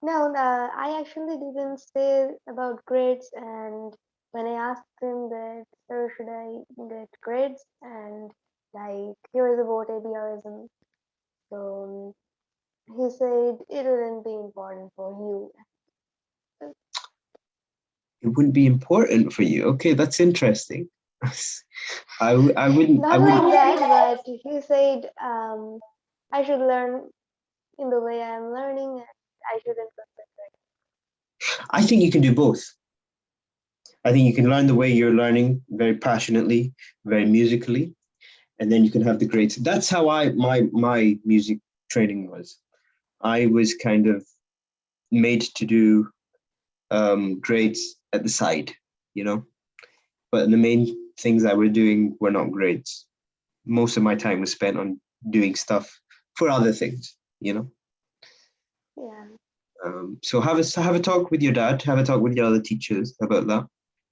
S2: No, I actually didn't say about grades, and when I asked him that, sir, should I get grades? And like, here's about ABRism. So he said it wouldn't be important for you.
S1: It wouldn't be important for you. Okay, that's interesting. I wouldn't. I
S2: Not like
S1: wouldn't.
S2: that, but he said I should learn in the way I'm learning, and I shouldn't concentrate.
S1: I think you can do both. I think you can learn the way you're learning very passionately, very musically, and then you can have the grades. That's how my music training was. I was kind of made to do grades at the side, you know. But the main things I was doing were not grades. Most of my time was spent on doing stuff for other things, you know.
S2: Yeah,
S1: So have a talk with your dad, have a talk with your other teachers about that.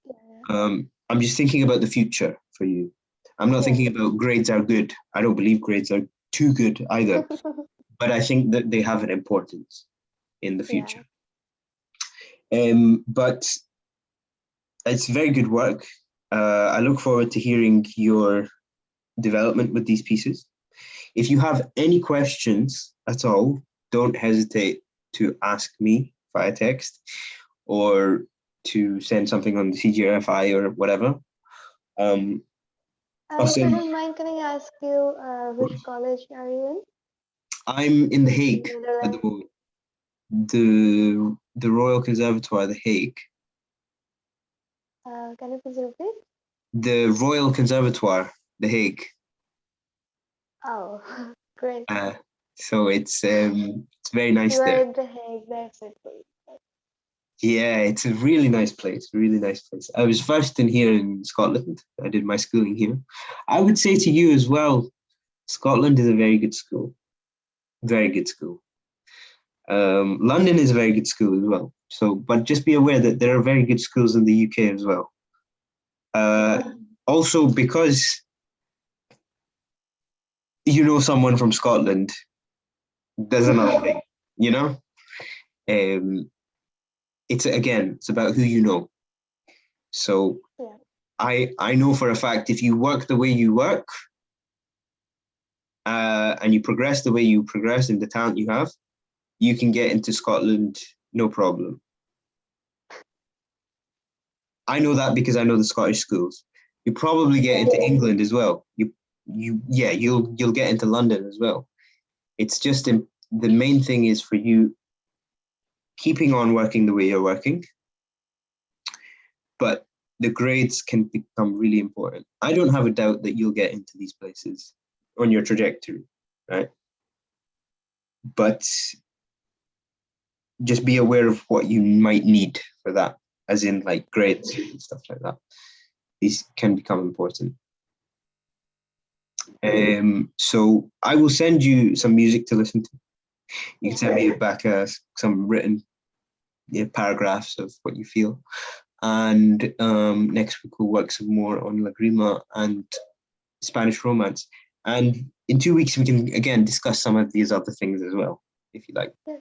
S2: yeah,
S1: I'm just thinking about the future for you. I'm not
S2: yeah.
S1: thinking about grades are good. I don't believe grades are too good either, but I think that they have an importance in the
S2: Yeah.
S1: future. But it's very good work. I look forward to hearing your development with these pieces. If you have any questions at all, don't hesitate to ask me via text or to send something on the CGRFI or whatever. I'll
S2: If you
S1: send.
S2: don't mind, can I ask you which college are you
S1: I'm in The
S2: in
S1: Hague at the
S2: Netherlands?
S1: moment. The Royal Conservatoire, The Hague.
S2: Can you please repeat?
S1: The Royal Conservatoire, The Hague.
S2: Oh, great.
S1: Uh, so it's very nice
S2: You are
S1: there.
S2: at The Hague. That's it.
S1: Yeah, it's a really nice place, really nice place. I was first in here in Scotland. I did my schooling here. I would say to you as well, Scotland is a very good school. Very good school. London is a very good school as well. So, but just be aware that there are very good schools in the UK as well. Also, because you know someone from Scotland, there's another thing, you know? Um, it's about who you know. So
S2: Yeah.
S1: I know for a fact if you work the way you work, and you progress the way you progress in the talent you have, you can get into Scotland no problem. I know that because I know the Scottish schools. You probably get into England as well. You'll get into London as well. It's just the main thing is for you keeping on working the way you're working, but the grades can become really important. I don't have a doubt that you'll get into these places on your trajectory, right? But just be aware of what you might need for that, as in like grades and stuff like that. These can become important. So I will send you some music to listen to. You can send me back some written paragraphs of what you feel. And next week we'll work some more on Lagrima and Spanish romance. And in 2 weeks we can again discuss some of these other things as well, if you like.
S2: Yes.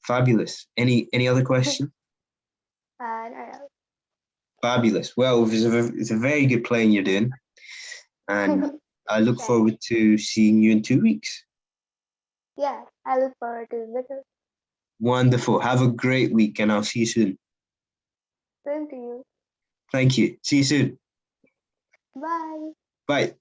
S1: Fabulous. Any other question?
S2: No.
S1: Fabulous. Well, it's a very good playing you're doing, and I look
S2: Thanks.
S1: forward to seeing you in 2 weeks.
S2: Yeah, I look forward to it.
S1: Wonderful. Have a great week, and I'll see you soon.
S2: Same to you.
S1: Thank you. See you soon.
S2: Bye.
S1: Bye.